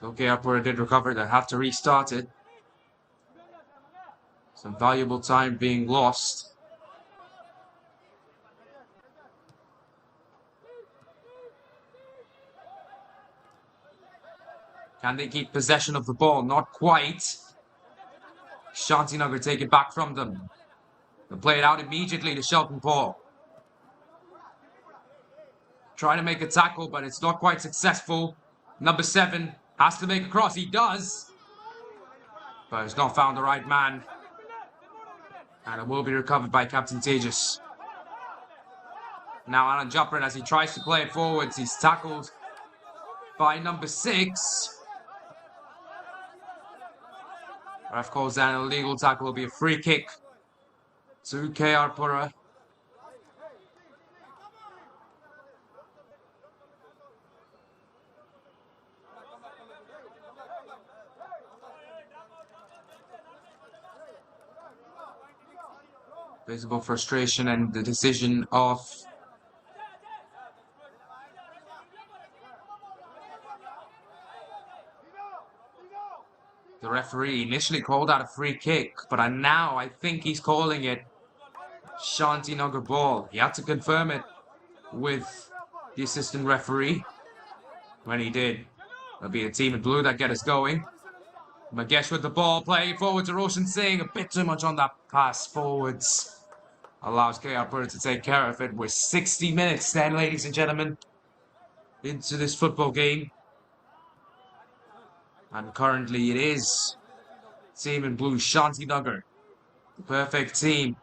Okay, Pura did recover. They have to restart it. Some valuable time being lost. Can they keep possession of the ball? Not quite. Shanti Nagar take it back from them. They'll play it out immediately to Shelton Paul. Trying to make a tackle, but it's not quite successful. Number 7 has to make a cross. He does. But he's not found the right man. And it will be recovered by Captain Tejas. Now Anand Japret, as he tries to play it forwards, he's tackled by number 6. Ref calls down an illegal tackle. Will be a free kick to KR Pura. Visible frustration and the decision of the referee. Initially called out a free kick, but now I think he's calling it Shanti Nagar ball. He had to confirm it with the assistant referee. When he did, it'll be a team in blue that get us going. Magesh with the ball, playing forward to Roshan Singh. A bit too much on that pass forwards. Allows KR Pura to take care of it with 60 minutes then, ladies and gentlemen. into this football game. And currently it is team in blue, Shanti Nagar, the perfect team,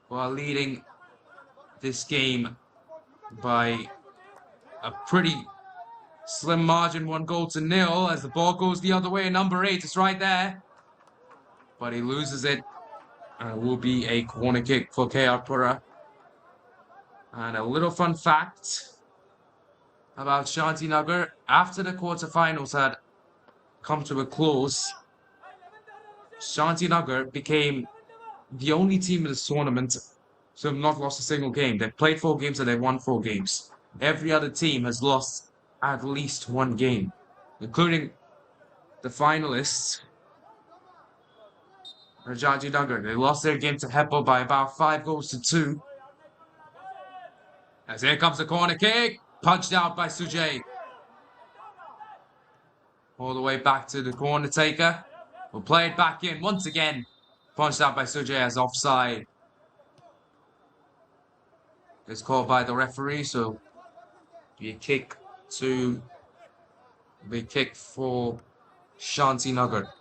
who are leading this game by a pretty slim margin, 1-0 as the ball goes the other way. Number 8 is right there, but he loses it. And it will be a corner kick for KR Pura. And a little fun fact about Shanti Nagar: after the quarterfinals had come to a close, Shanti Nagar became the only team in this tournament to have not lost a single game. They've played 4 games and they've won 4 games. Every other team has lost at least 1 game, including the finalists, Rajaji Nagar. They lost their game to Heppo by about 5-2. As here comes the corner kick, punched out by Sujay. All the way back to the corner taker. We'll play it back in once again. Punched out by Sujay as offside. It's called by the referee, so be a kick for Shanti Nagar.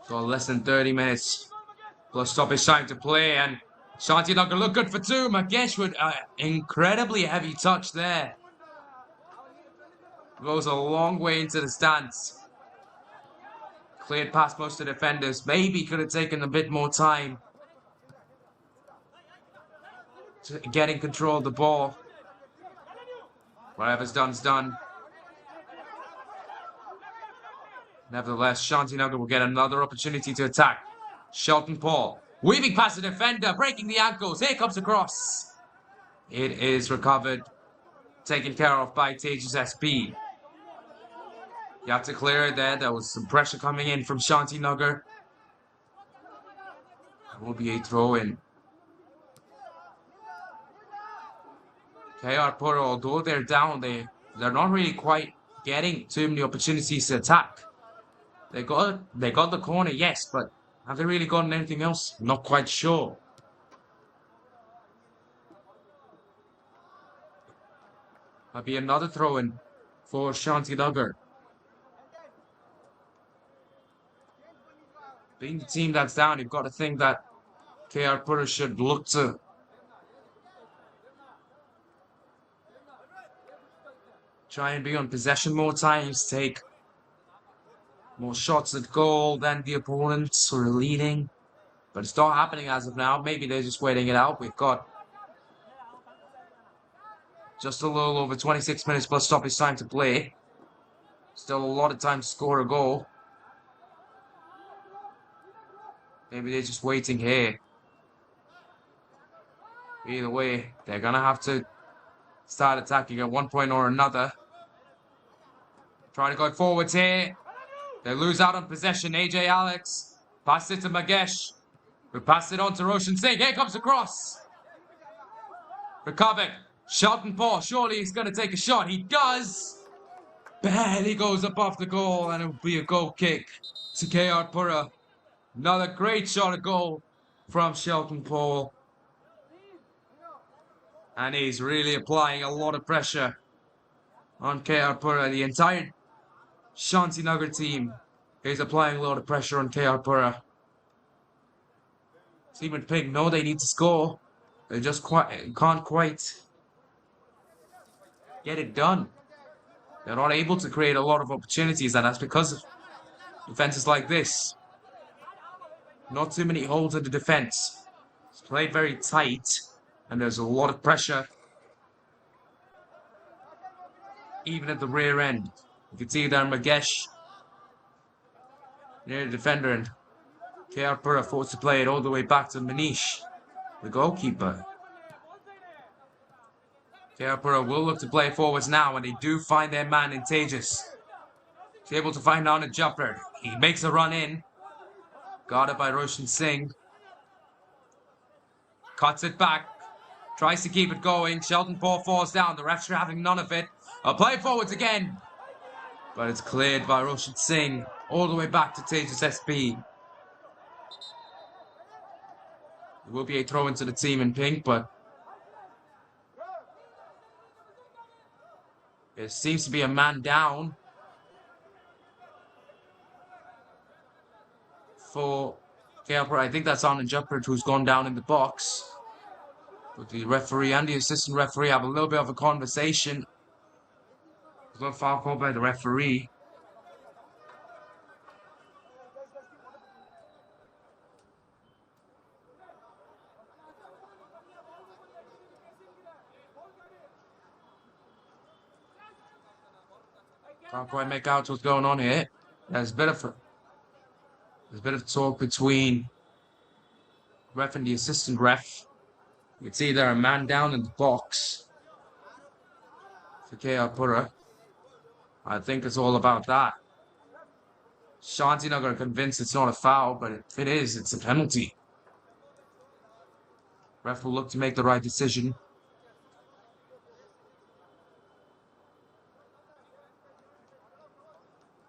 So less than 30 minutes plus stoppage time to play, and Shanti Nagar look good for 2. Magesh with an incredibly heavy touch there. Goes a long way into the stands. Cleared past most of the defenders. Maybe could have taken a bit more time to getting control of the ball. Whatever's done's done. Nevertheless, Shanti Nagar will get another opportunity to attack. Shelton Paul weaving past the defender, breaking the ankles. Here comes the cross. It is recovered, taken care of by Tejas SP. You have to clear it there. There was some pressure coming in from Shanti Nagar. It will be a throw-in. KR Pura, although they're down, they're not really quite getting too many opportunities to attack. They got the corner, yes, but have they really gotten anything else? Not quite sure. Might be another throw-in for Shanti Nagar. Being the team that's down, you've got to think that KR Pura should look to try and be on possession more times, take more shots at goal than the opponents who are leading. But it's not happening as of now. Maybe they're just waiting it out. We've got just a little over 26 minutes plus stoppage time to play. Still a lot of time to score a goal. Maybe they're just waiting here. Either way, they're going to have to start attacking at one point or another. Trying to go forwards here. They lose out on possession. AJ Alex. Pass it to Magesh. We pass it on to Roshan Singh. Here comes the cross. Recovered. Shelton Paul. Surely he's going to take a shot. He does. Barely goes above the goal, and it will be a goal kick to KR Pura. Another great shot at goal from Shelton Paul. And he's really applying a lot of pressure on KR Pura. The entire Shanti Nagar team is applying a lot of pressure on KR Pura. Team in pink know they need to score. They just can't quite get it done. They're not able to create a lot of opportunities, and that's because of defenses like this. Not too many holes in the defense. It's played very tight, and there's a lot of pressure even at the rear end. You can see there Magesh near the defender, and KR Pura forced to play it all the way back to Manish, the goalkeeper. KR Pura will look to play forwards now, and they do find their man in Tejas. He's able to find out a jumper. He makes a run in. Guarded by Roshan Singh. Cuts it back. Tries to keep it going. Shelton Paul falls down. The refs are having none of it. A play forwards again. But it's cleared by Roshan Singh. All the way back to Tejas SP. It will be a throw into the team in pink, but It seems to be a man down for Pura. I think that's Anand Japrit who's gone down in the box. But the referee and the assistant referee have a little bit of a conversation. There's no foul called by the referee. Can't quite make out what's going on here. There's a bit of talk between ref and the assistant ref. You can see there a man down in the box for Pura. I think it's all about that. Shanti Nagar are convinced it's not a foul, but if it is, it's a penalty. Ref will look to make the right decision.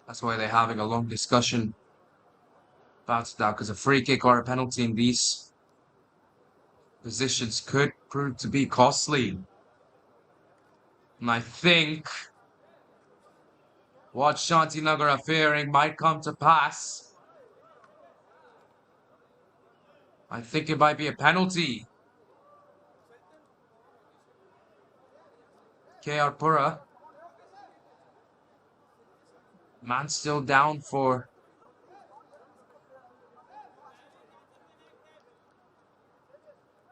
That's why they're having a long discussion about that, because a free kick or a penalty in these positions could prove to be costly. And I think what Shanti Nagar are fearing might come to pass. I think it might be a penalty. Pura. Man still down for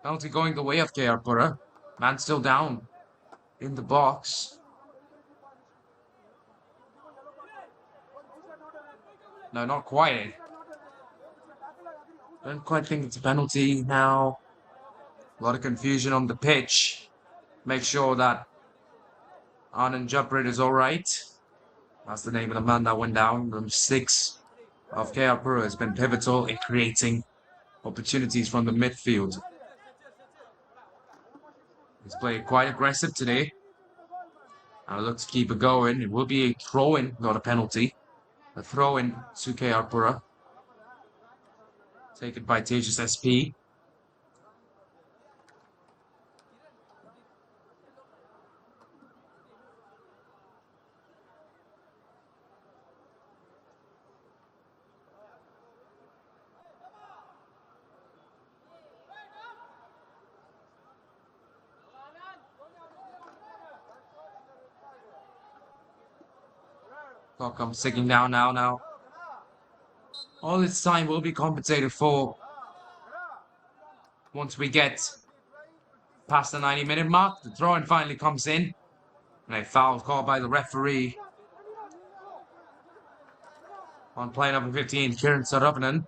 penalty going the way of Pura. Man still down in the box. No, not quite. Don't quite think it's a penalty now. A lot of confusion on the pitch. Make sure that Anand Japrit is alright. That's the name of the man that went down. Number 6 of Pura has been pivotal in creating opportunities from the midfield. He's played quite aggressive today. And looks to keep it going. It will be a throw-in, not a penalty. A throw-in to Pura. Taken by Tejas SP. Clock comes ticking down now. All this time will be compensated for once we get past the 90-minute mark. The throw-in finally comes in. And a foul called by the referee on play number 15, Kiran Saravanan.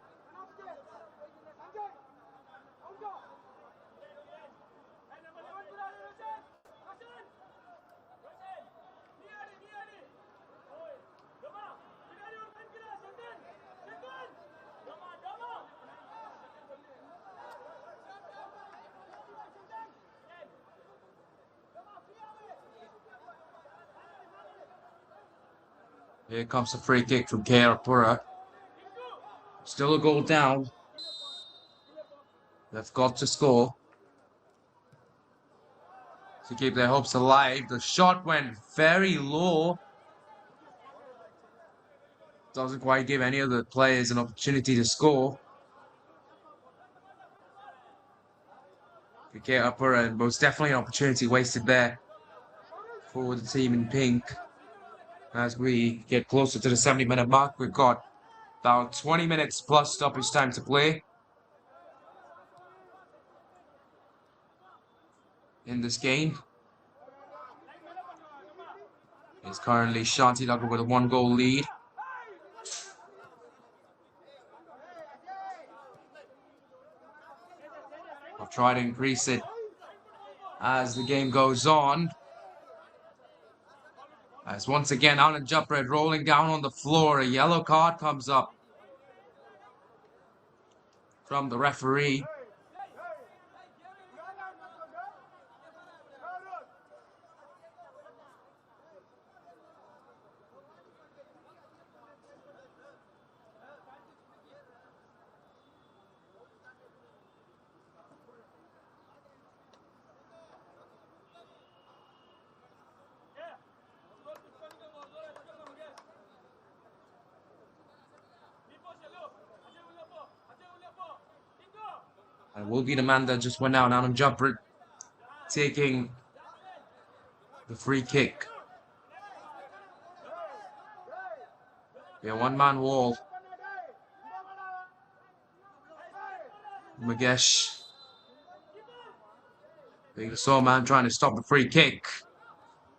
Here comes a free kick from Pura. Still a goal down. They've got to score to keep their hopes alive. The shot went very low. Doesn't quite give any of the players an opportunity to score. For Pura, and most definitely an opportunity wasted there for the team in pink. As we get closer to the 70-minute mark, we've got about 20 minutes plus stoppage time to play in this game. It's currently Shanti Nagar with a 1-goal lead. I'll try to increase it as the game goes on. As once again, Anand Japrit rolling down on the floor. A yellow card comes up from the referee. And it will be the man that just went out on jumper, taking the free kick. Yeah, one-man wall. Magesh being the sole man trying to stop the free kick.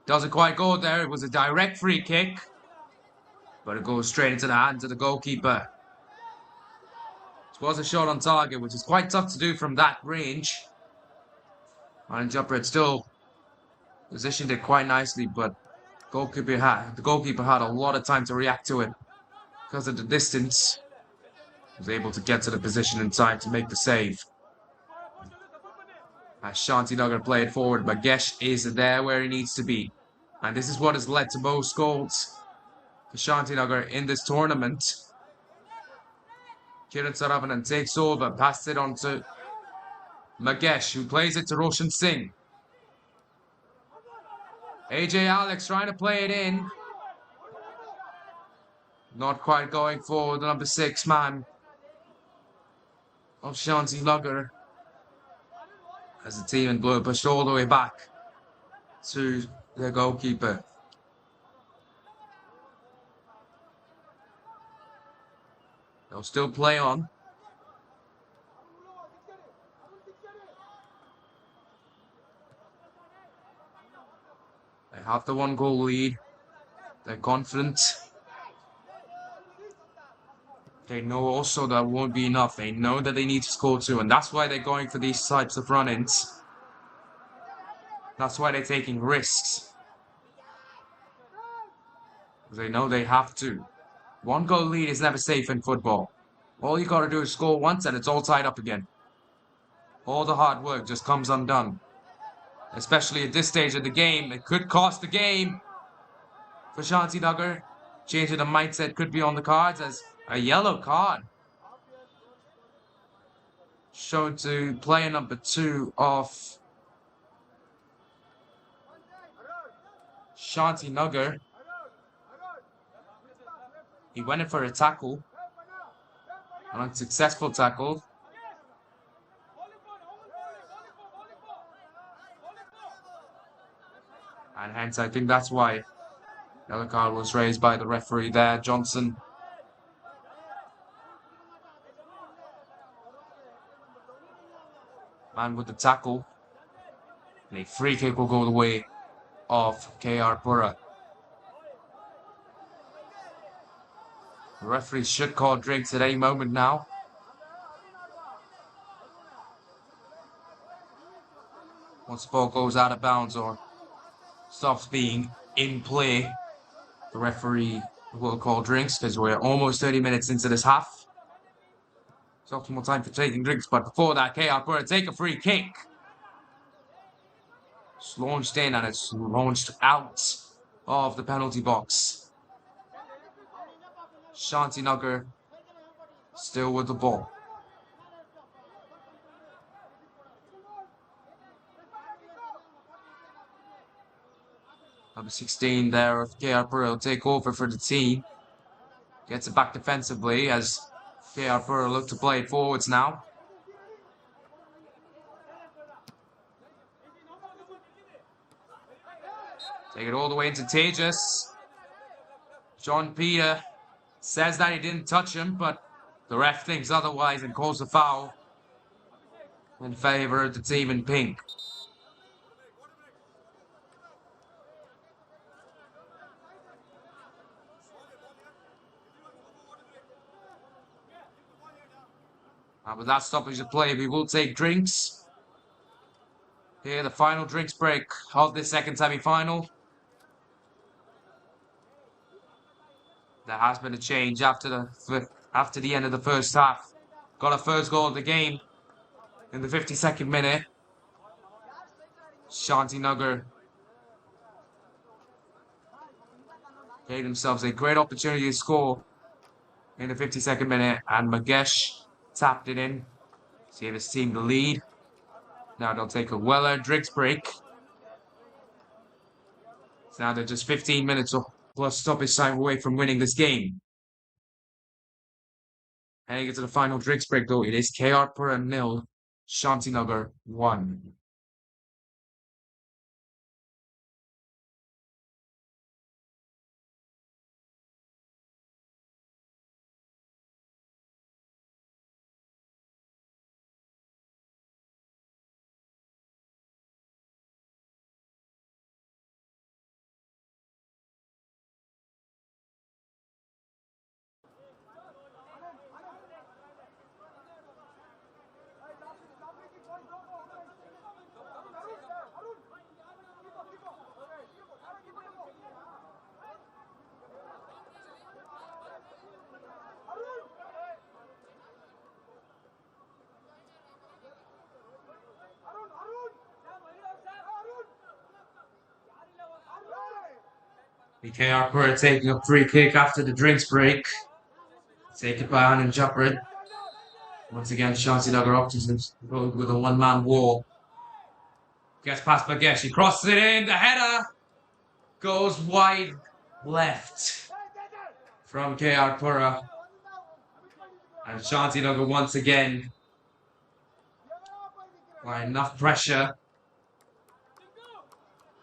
Doesn't quite go there. It was a direct free kick, but it goes straight into the hands of the goalkeeper. It was a shot on target, which is quite tough to do from that range. And jumper had still positioned it quite nicely, but the goalkeeper had a lot of time to react to it because of the distance. Was able to get to the position in time to make the save. As Shanti Nagar played forward, Magesh is there where he needs to be. And this is what has led to most goals for Shanti Nagar in this tournament. Kiran Saravanan takes over, passes it on to Magesh, who plays it to Roshan Singh. AJ Alex trying to play it in. Not quite going for the number 6 man of Shanti Nagar. As the team in blue pushed all the way back to their goalkeeper. They'll still play on. They have the 1-goal lead. They're confident. They know also that won't be enough. They know that they need to score 2, and that's why they're going for these types of run-ins. That's why they're taking risks. They know they have to. 1-goal lead is never safe in football. All you gotta do is score once and it's all tied up again. All the hard work just comes undone. Especially at this stage of the game. It could cost the game for Shanti Nagar. Changing the mindset could be on the cards as a yellow card shown to player number 2 of Shanti Nagar. He went in for a tackle, an unsuccessful tackle. And hence, I think that's why yellow card was raised by the referee there, Johnson. Man with the tackle. And a free kick will go the way of KR Pura. The referee should call drinks at any moment now. Once the ball goes out of bounds or stops being in play, the referee will call drinks because we're almost 30 minutes into this half. It's optimal time for taking drinks, but before that, KR Pura take a free kick. It's launched in and it's launched out of the penalty box. Shanti Nagar still with the ball. Number 16 there of KR Pura will take over for the team. Gets it back defensively as KR Pura look to play it forwards now. Take it all the way into Tejas. John Peter says that he didn't touch him, but the ref thinks otherwise and calls the foul in favor of the team in pink. And with that stoppage of play, we will take drinks. Here, the final drinks break of this second semi-final. There has been a change after the end of the first half. Got a first goal of the game in the 52nd minute. Shanti Nagar gave themselves a great opportunity to score in the 52nd minute, and Magesh tapped it in to give his team the lead. Now they'll take a well-earned drinks break. So now they're just 15 minutes plus stoppage time away from winning this game. Heading into the final drinks break though, it is KR Pura 0, Shanti Nagar 1. KR Pura taking a free kick after the drinks break. Taken by Anand Japrit. Once again, Shanti Nagar up to the road with a one-man wall. Gets past Bagesh. He crosses it in. The header goes wide left from KR Pura. And Shanti Nagar once again by enough pressure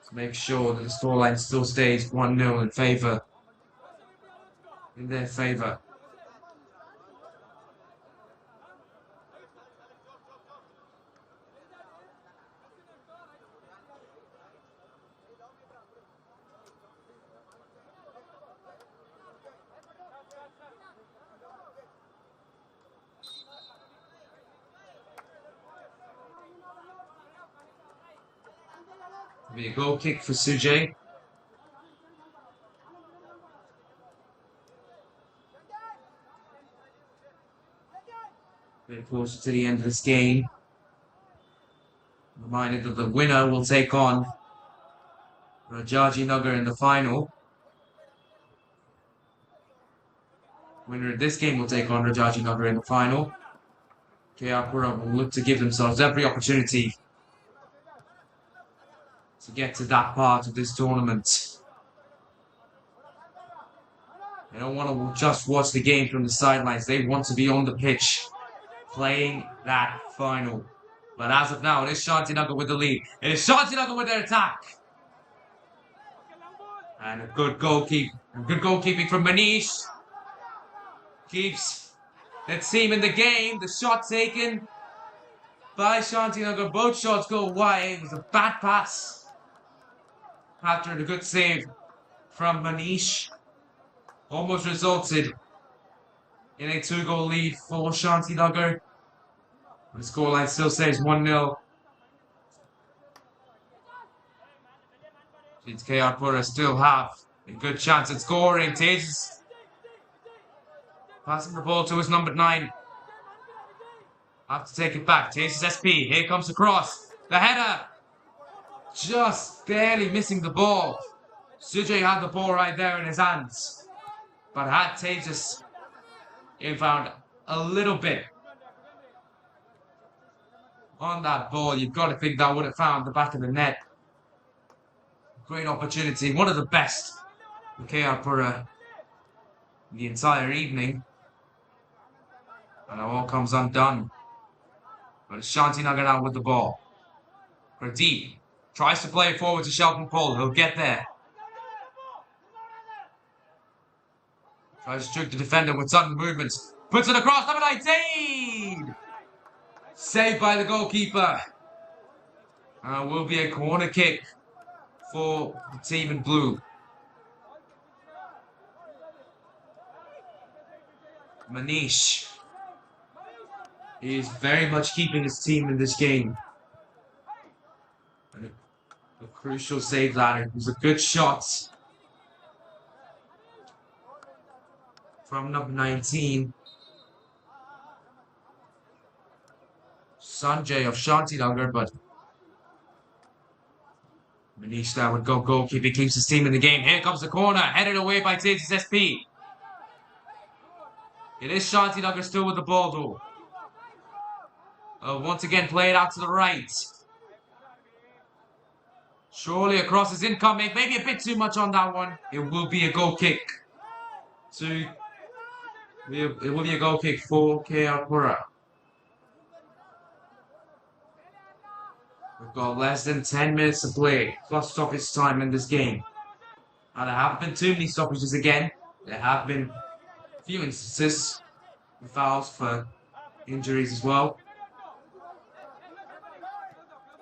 to make sure that the scoreline still stays 1-0 in their favour. Be a goal kick for Sujay. Very closer to the end of this game. Reminded that the winner will take on Rajaji Nagar in the final. Winner of this game will take on Rajaji Nagar in the final. KR Pura will look to give themselves every opportunity to get to that part of this tournament. They don't want to just watch the game from the sidelines. They want to be on the pitch, playing that final. But as of now, it is Shanti Nagar with the lead. It is Shanti Nagar with their attack. And a good goalkeeping from Manish. Keeps the team in the game. The shot taken by Shanti Nagar. Both shots go wide. It was a bad pass after a good save from Manish. Almost resulted in a 2-goal lead for Shanti Nagar. The scoreline still stays 1-0. KR Pura still have a good chance at scoring. Tejas passing the ball to his number 9. Have to take it back. Tejas SP. Here comes the cross. The header. Just barely missing the ball. Sujay had the ball right there in his hands. But had Tejas found a little bit on that ball, you've got to think that would have found the back of the net. Great opportunity. One of the best for KR Pura the entire evening. And it all comes undone. But it's Shanti Nagar now with the ball. Pradeep tries to play it forward to Shelton Paul. He'll get there. Tries to trick the defender with sudden movements. Puts it across, number 19! Saved by the goalkeeper. Will be a corner kick for the team in blue. Manish is very much keeping his team in this game. And a crucial save that. It was a good shot from number 19. Sanjay of Shanti Nagar, but Manish now would go goalkeeping, keeps his team in the game. Here comes the corner, headed away by Tejas SP. It is Shanti Nagar still with the ball though. Once again, play it out to the right. Surely across is incoming. Maybe a bit too much on that one. It will be a goal kick. It will be a goal kick for KR Pura. We've got less than 10 minutes to play, plus stoppage time in this game. Now, there haven't been too many stoppages again. There have been a few instances of fouls for injuries as well.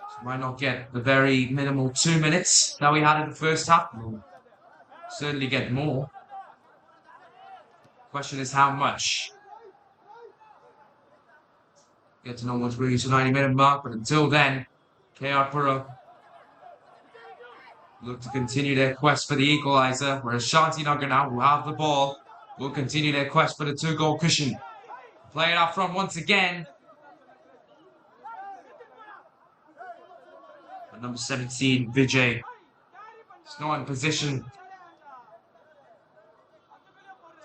So might not get the very minimal 2 minutes that we had in the first half. We'll certainly get more. Question is how much. Get to know what's really to 90-minute mark, but until then, KR Pura look to continue their quest for the equaliser, whereas Shanti Nagar now, who have the ball, will continue their quest for the 2-goal cushion. Play it up front once again. And number 17, Vijay, is not in position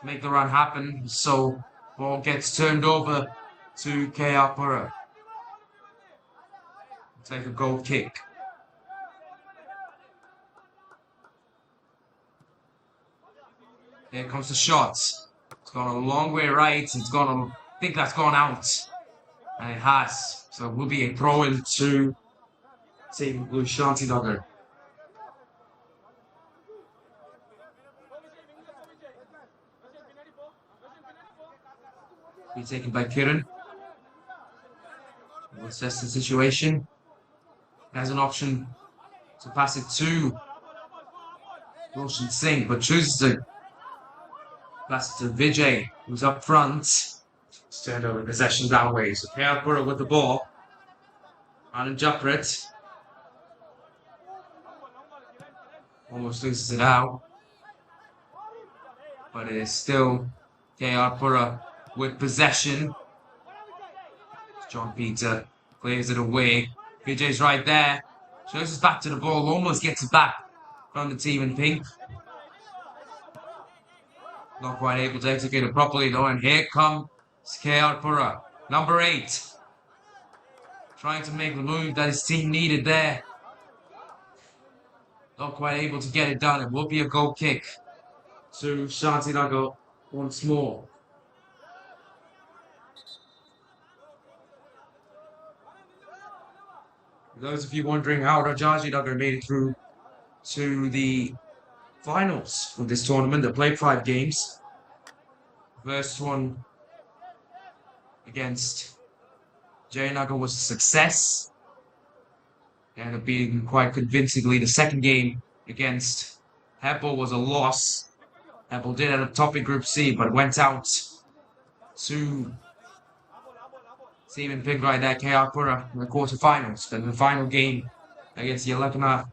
to make the run happen, so ball gets turned over to KR Pura. Take a goal kick. Here comes the shot. It's gone a long way right. It's gone, I think that's gone out. And it has. So it will be a throw in to Team Blue Shanti Nagar. Be taken by Kiran. We'll assess the situation. Has an option to pass it to Roshan Singh, but chooses to pass it to Vijay, who's up front. It's turned over possession that way. So KR Pura with the ball. Anand Japrit almost loses it out, but it is still KR Pura with possession. John Peter clears it away. Vijay's right there. Shows us back to the ball. Almost gets it back from the team in pink. Not quite able to execute it properly though. And here comes KR Pura. Number 8. Trying to make the move that his team needed there. Not quite able to get it done. It will be a goal kick to Shanti Nagar once more. For those of you wondering how Rajaji Nagar made it through to the finals of this tournament, they played 5 games. First one against Jayanagar was a success. They ended up beating quite convincingly. The second game against Hebbal was a loss. Hebbal did end up topping Group C, but went out to team in pink right there, KR Pura, in the quarterfinals. Then the final game against Yelakana,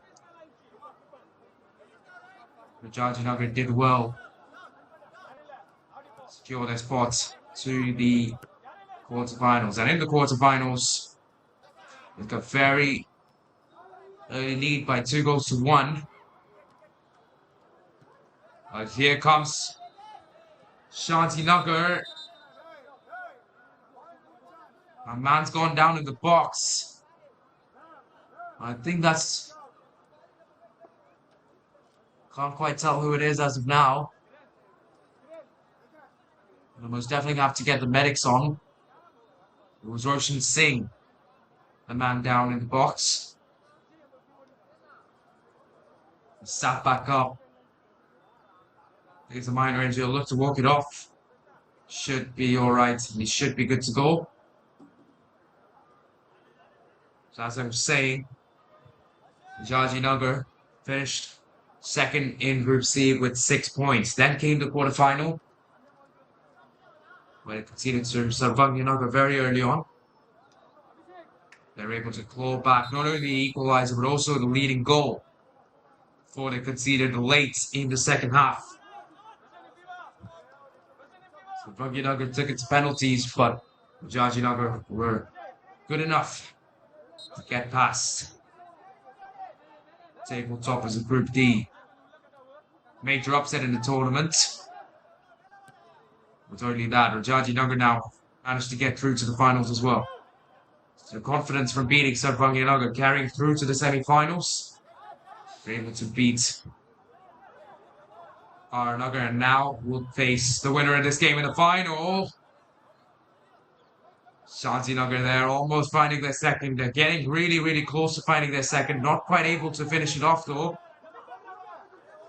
Rajaji Nagar did well. Secure their spot to the quarterfinals. And in the quarterfinals, they've got very early lead by 2-1. But here comes Shanti Nagar. A man's gone down in the box. I think that's... Can't quite tell who it is as of now. We'll most definitely have to get the medics on. It was Roshan Singh, the man down in the box. He sat back up. It's a minor injury. He'll look to walk it off. Should be alright. He should be good to go. So as I was saying, Rajaji Nagar finished second in Group C with 6 points. Then came the quarterfinal, where it conceded to Sarvagya Nagar very early on. They were able to claw back not only the equaliser, but also the leading goal before they conceded late in the second half. Sarvagya Nagar took its penalties, but Rajaji Nagar were good enough to get past tabletoppers of Group D. Major upset in the tournament. Not only that, Rajaji Nagar now managed to get through to the finals as well. So confidence from beating Sarvagya Nagar carrying through to the semi-finals. They're able to beat R Nagar, and now will face the winner of this game in the final. Shanti Nagar there, almost finding their second. They're getting really, really close to finding their second. Not quite able to finish it off though.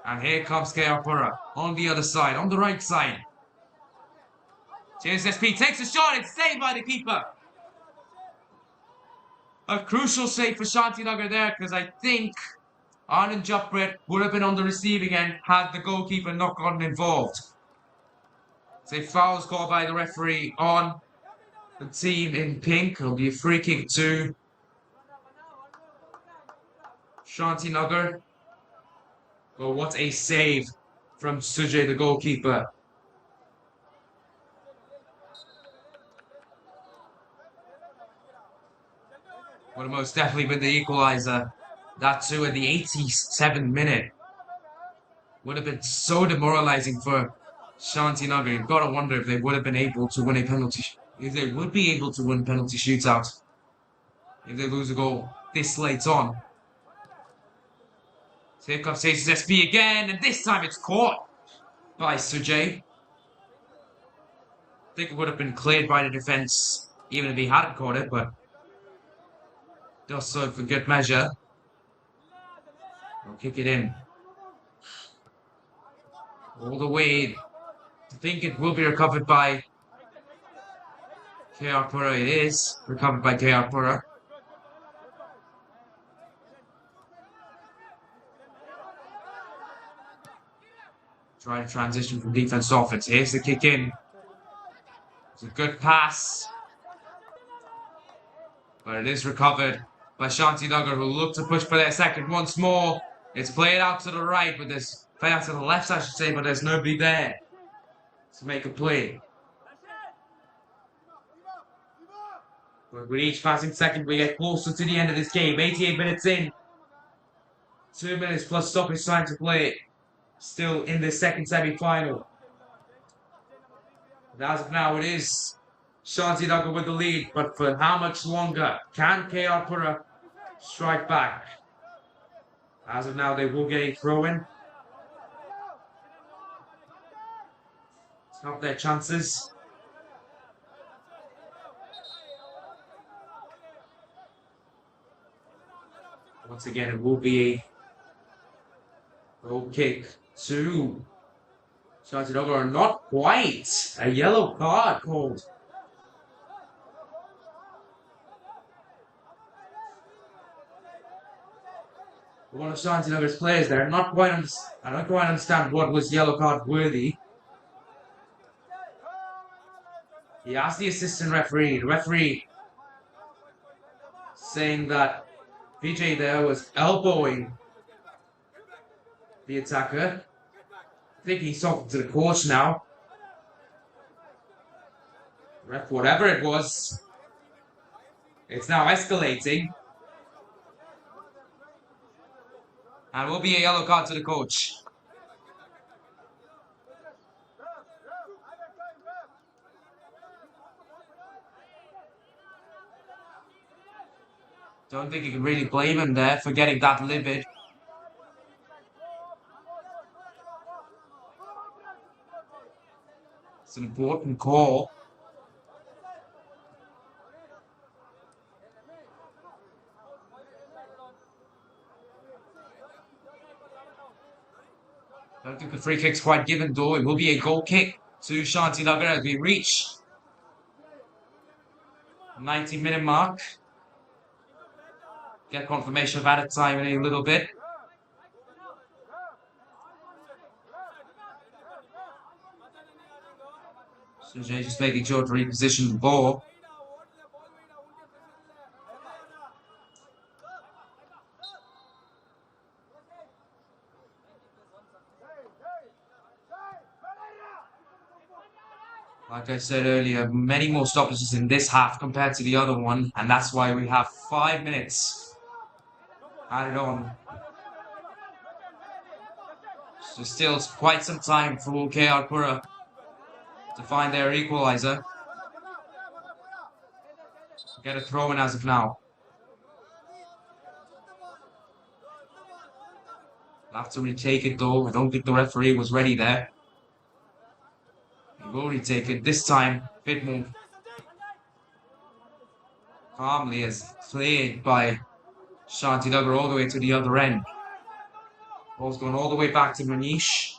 And here comes Pura on the other side, on the right side. KSFA takes a shot. It's saved by the keeper. A crucial save for Shanti Nagar there, because I think Anand Japret would have been on the receiving end had the goalkeeper not gotten involved. It's a foul called by the referee on the team in pink. It'll be a free kick to Shanti Nagar. Oh, what a save from Sujay, the goalkeeper. Would have most definitely been the equaliser. That too at the 87th minute. Would have been so demoralising for Shanti Nagar. You've got to wonder if they would have been able to win a penalty. If they would be able to win penalty shootout. If they lose a goal this late on. So here comes SSB again, and this time it's caught by Sujay. I think it would have been cleared by the defence, even if he hadn't caught it, but does so for good measure. We'll kick it in. All the way. I think it will be recovered by Pura. It is recovered by Pura. Try to transition from defense to offense. Here's the kick in. It's a good pass. But it is recovered by Shanti Nagar, who look to push for their second once more. It's played out to the right, but there's played out to the left, I should say, but there's nobody there to make a play. But with each passing second, we get closer to the end of this game. 88 minutes in. 2 minutes plus stoppage time to play. Still in the second semi-final. As of now, it is Shanti Nagar with the lead, but for how much longer can Pura strike back? As of now, they will get a throw-in. It's not their chances. Once again, it will be a goal kick to Shanti Nagar. Not quite. A yellow card called. One of Shanti Nagar's players there. I don't quite understand what was yellow card worthy. He asked the assistant referee. The referee saying that PJ there was elbowing the attacker. I think he's talking to the coach now. Ref, whatever it was, it's now escalating. And will be a yellow card to the coach. Don't think you can really blame him there for getting that livid. It's an important call. Don't think the free kick's quite given though. It will be a goal kick to Shanti Nagar as we reach the 90-minute mark. Get confirmation of added time in a little bit. Sujay just making sure to reposition the ball. Like I said earlier, many more stoppages in this half compared to the other one, and that's why we have 5 minutes added on. So still quite some time for Pura to find their equaliser. Get a throw in as of now. They'll have to retake it though. I don't think the referee was ready there. He will retake it this time. Bit more calmly is cleared by Shanti Nagar all the way to the other end. Ball's going all the way back to Manish.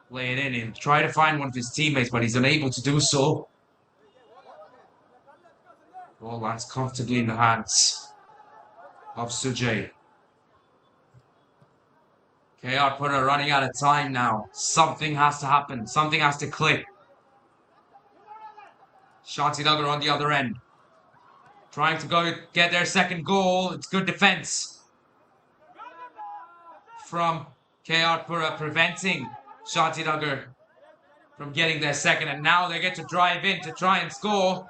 Play it in and try to find one of his teammates, but he's unable to do so. Ball lands comfortably in the hands of Sujay. KR Pura running out of time now. Something has to happen. Something has to click. Shanti Nagar on the other end. Trying to go get their second goal. It's good defense from KR Pura, preventing Shanti Nagar from getting their second. And now they get to drive in to try and score.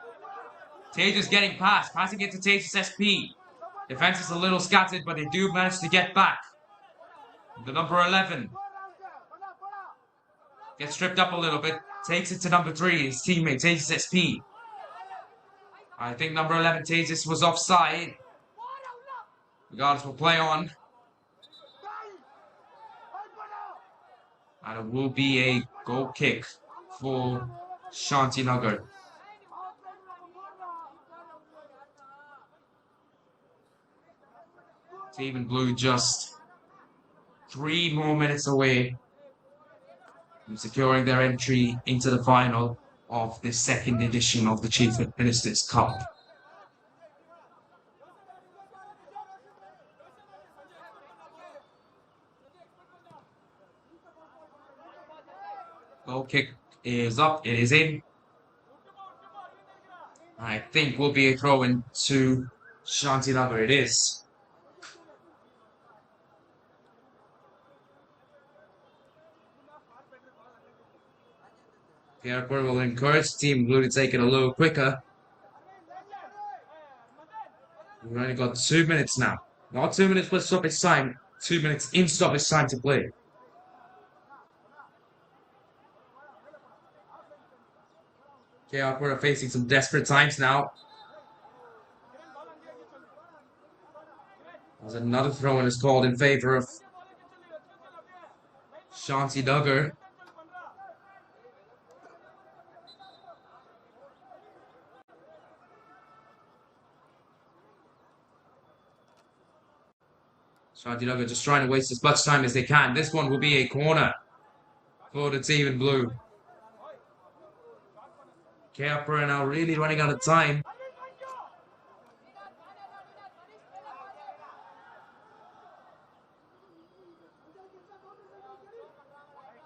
Tejas getting past. Passing it to Tejas SP. Defense is a little scattered, but they do manage to get back. The number 11 gets stripped up a little bit. Takes it to number 3, his teammate, Tejas SP. I think number 11, Tejas, was offside. Regardless, will play on. And it will be a goal kick for Shanti Nagar. Team in blue just 3 more minutes away from securing their entry into the final of the second edition of the Chief Minister's Cup. Goal kick is up. It is in. I think will be a throw in to Shanti Nagar. It is. KR Pura will encourage Team Blue to take it a little quicker. We've only got 2 minutes now. Not 2 minutes plus stoppage time. 2 minutes in stoppage time to play. KR Pura facing some desperate times now. As another throw-in is called in favor of Shanti Nagar. Shanti Nagar just trying to waste as much time as they can. This one will be a corner for the team in blue. KR Pura now really running out of time.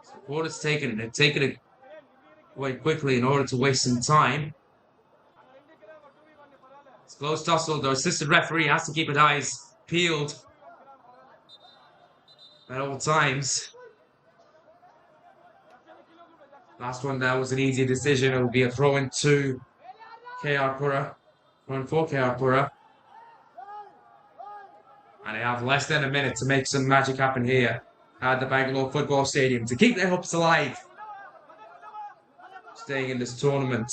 Supporters taken it. They've taken it quite quickly in order to waste some time. It's close tussle. The assistant referee has to keep his eyes peeled at all times. Last one, that was an easy decision. It will be a throw-in to KR Pura. Throw-in for KR Pura. And they have less than a minute to make some magic happen here at the Bangalore Football Stadium to keep their hopes alive, staying in this tournament.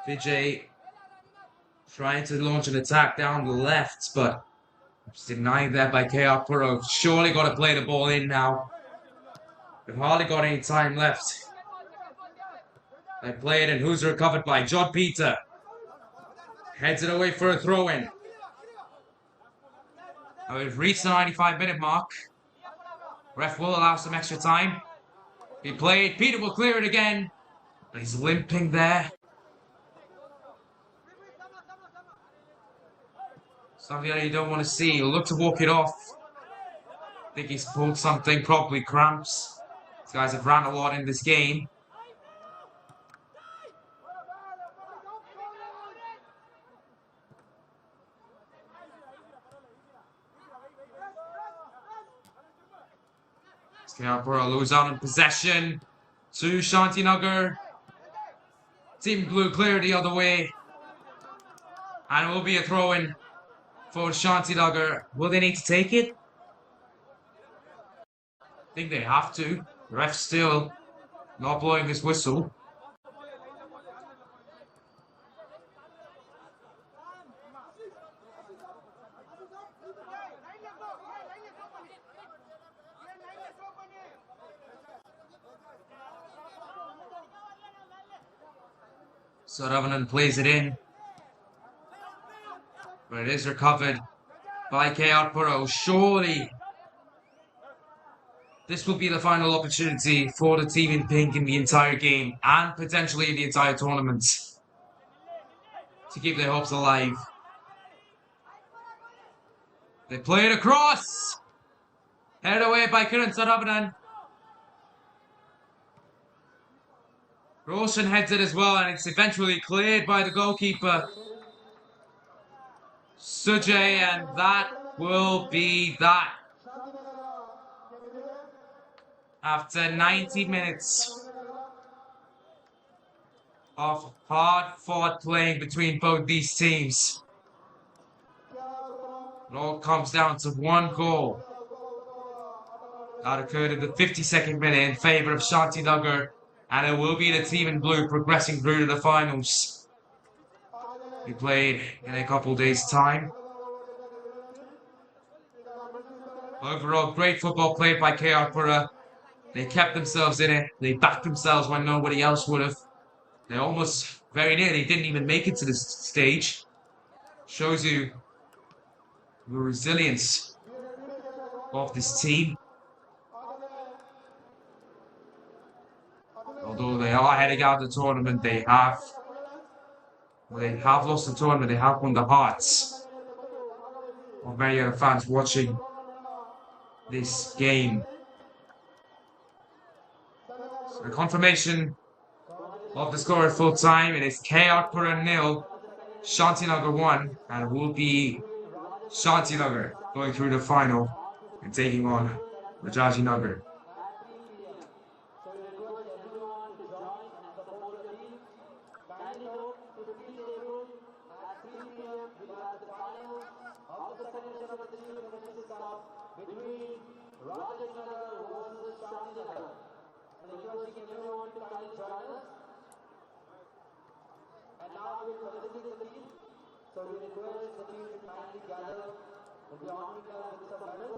Vijay trying to launch an attack down the left, but denied that by KR Pura. Surely got to play the ball in now. They've hardly got any time left. They play it in. Who's recovered by John Peter. Heads it away for a throw-in. Now we've reached the 95-minute mark. Ref will allow some extra time. He played. Peter will clear it again. He's limping there. Something that you don't want to see. He'll look to walk it off. I think he's pulled something, probably cramps. These guys have ran a lot in this game. KR Pura lose out in possession to Shanti Nagar. Team Blue clear the other way. And it will be a throw-in for Shanti Nagar. Will they need to take it? I think they have to. The ref still not blowing his whistle. Saravanan plays it in, but it is recovered by KR Pura. Surely this will be the final opportunity for the team in pink in the entire game and potentially the entire tournament to keep their hopes alive. They play it across. Headed away by Kiran Saravanan. Roshan heads it as well, and it's eventually cleared by the goalkeeper, Sujay, and that will be that. After 90 minutes of hard-fought playing between both these teams, it all comes down to one goal that occurred in the 52nd minute in favour of Shanti Nagar, and it will be the team in blue progressing through to the finals. We played in a couple days' time. Overall, great football played by KR Pura. They kept themselves in it. They backed themselves when nobody else would have. They almost very nearly didn't even make it to this stage. Shows you the resilience of this team. Although they are heading out of the tournament, they have lost the tournament. They have won the hearts of many other fans watching this game. So the confirmation of the score at full time, it is KR Pura 0, Shanti Nagar 1, and it will be Shanti Nagar going through the final and taking on Rajaji Nagar. And now we will present the team. So we request the team to kindly gather in the on with the medal.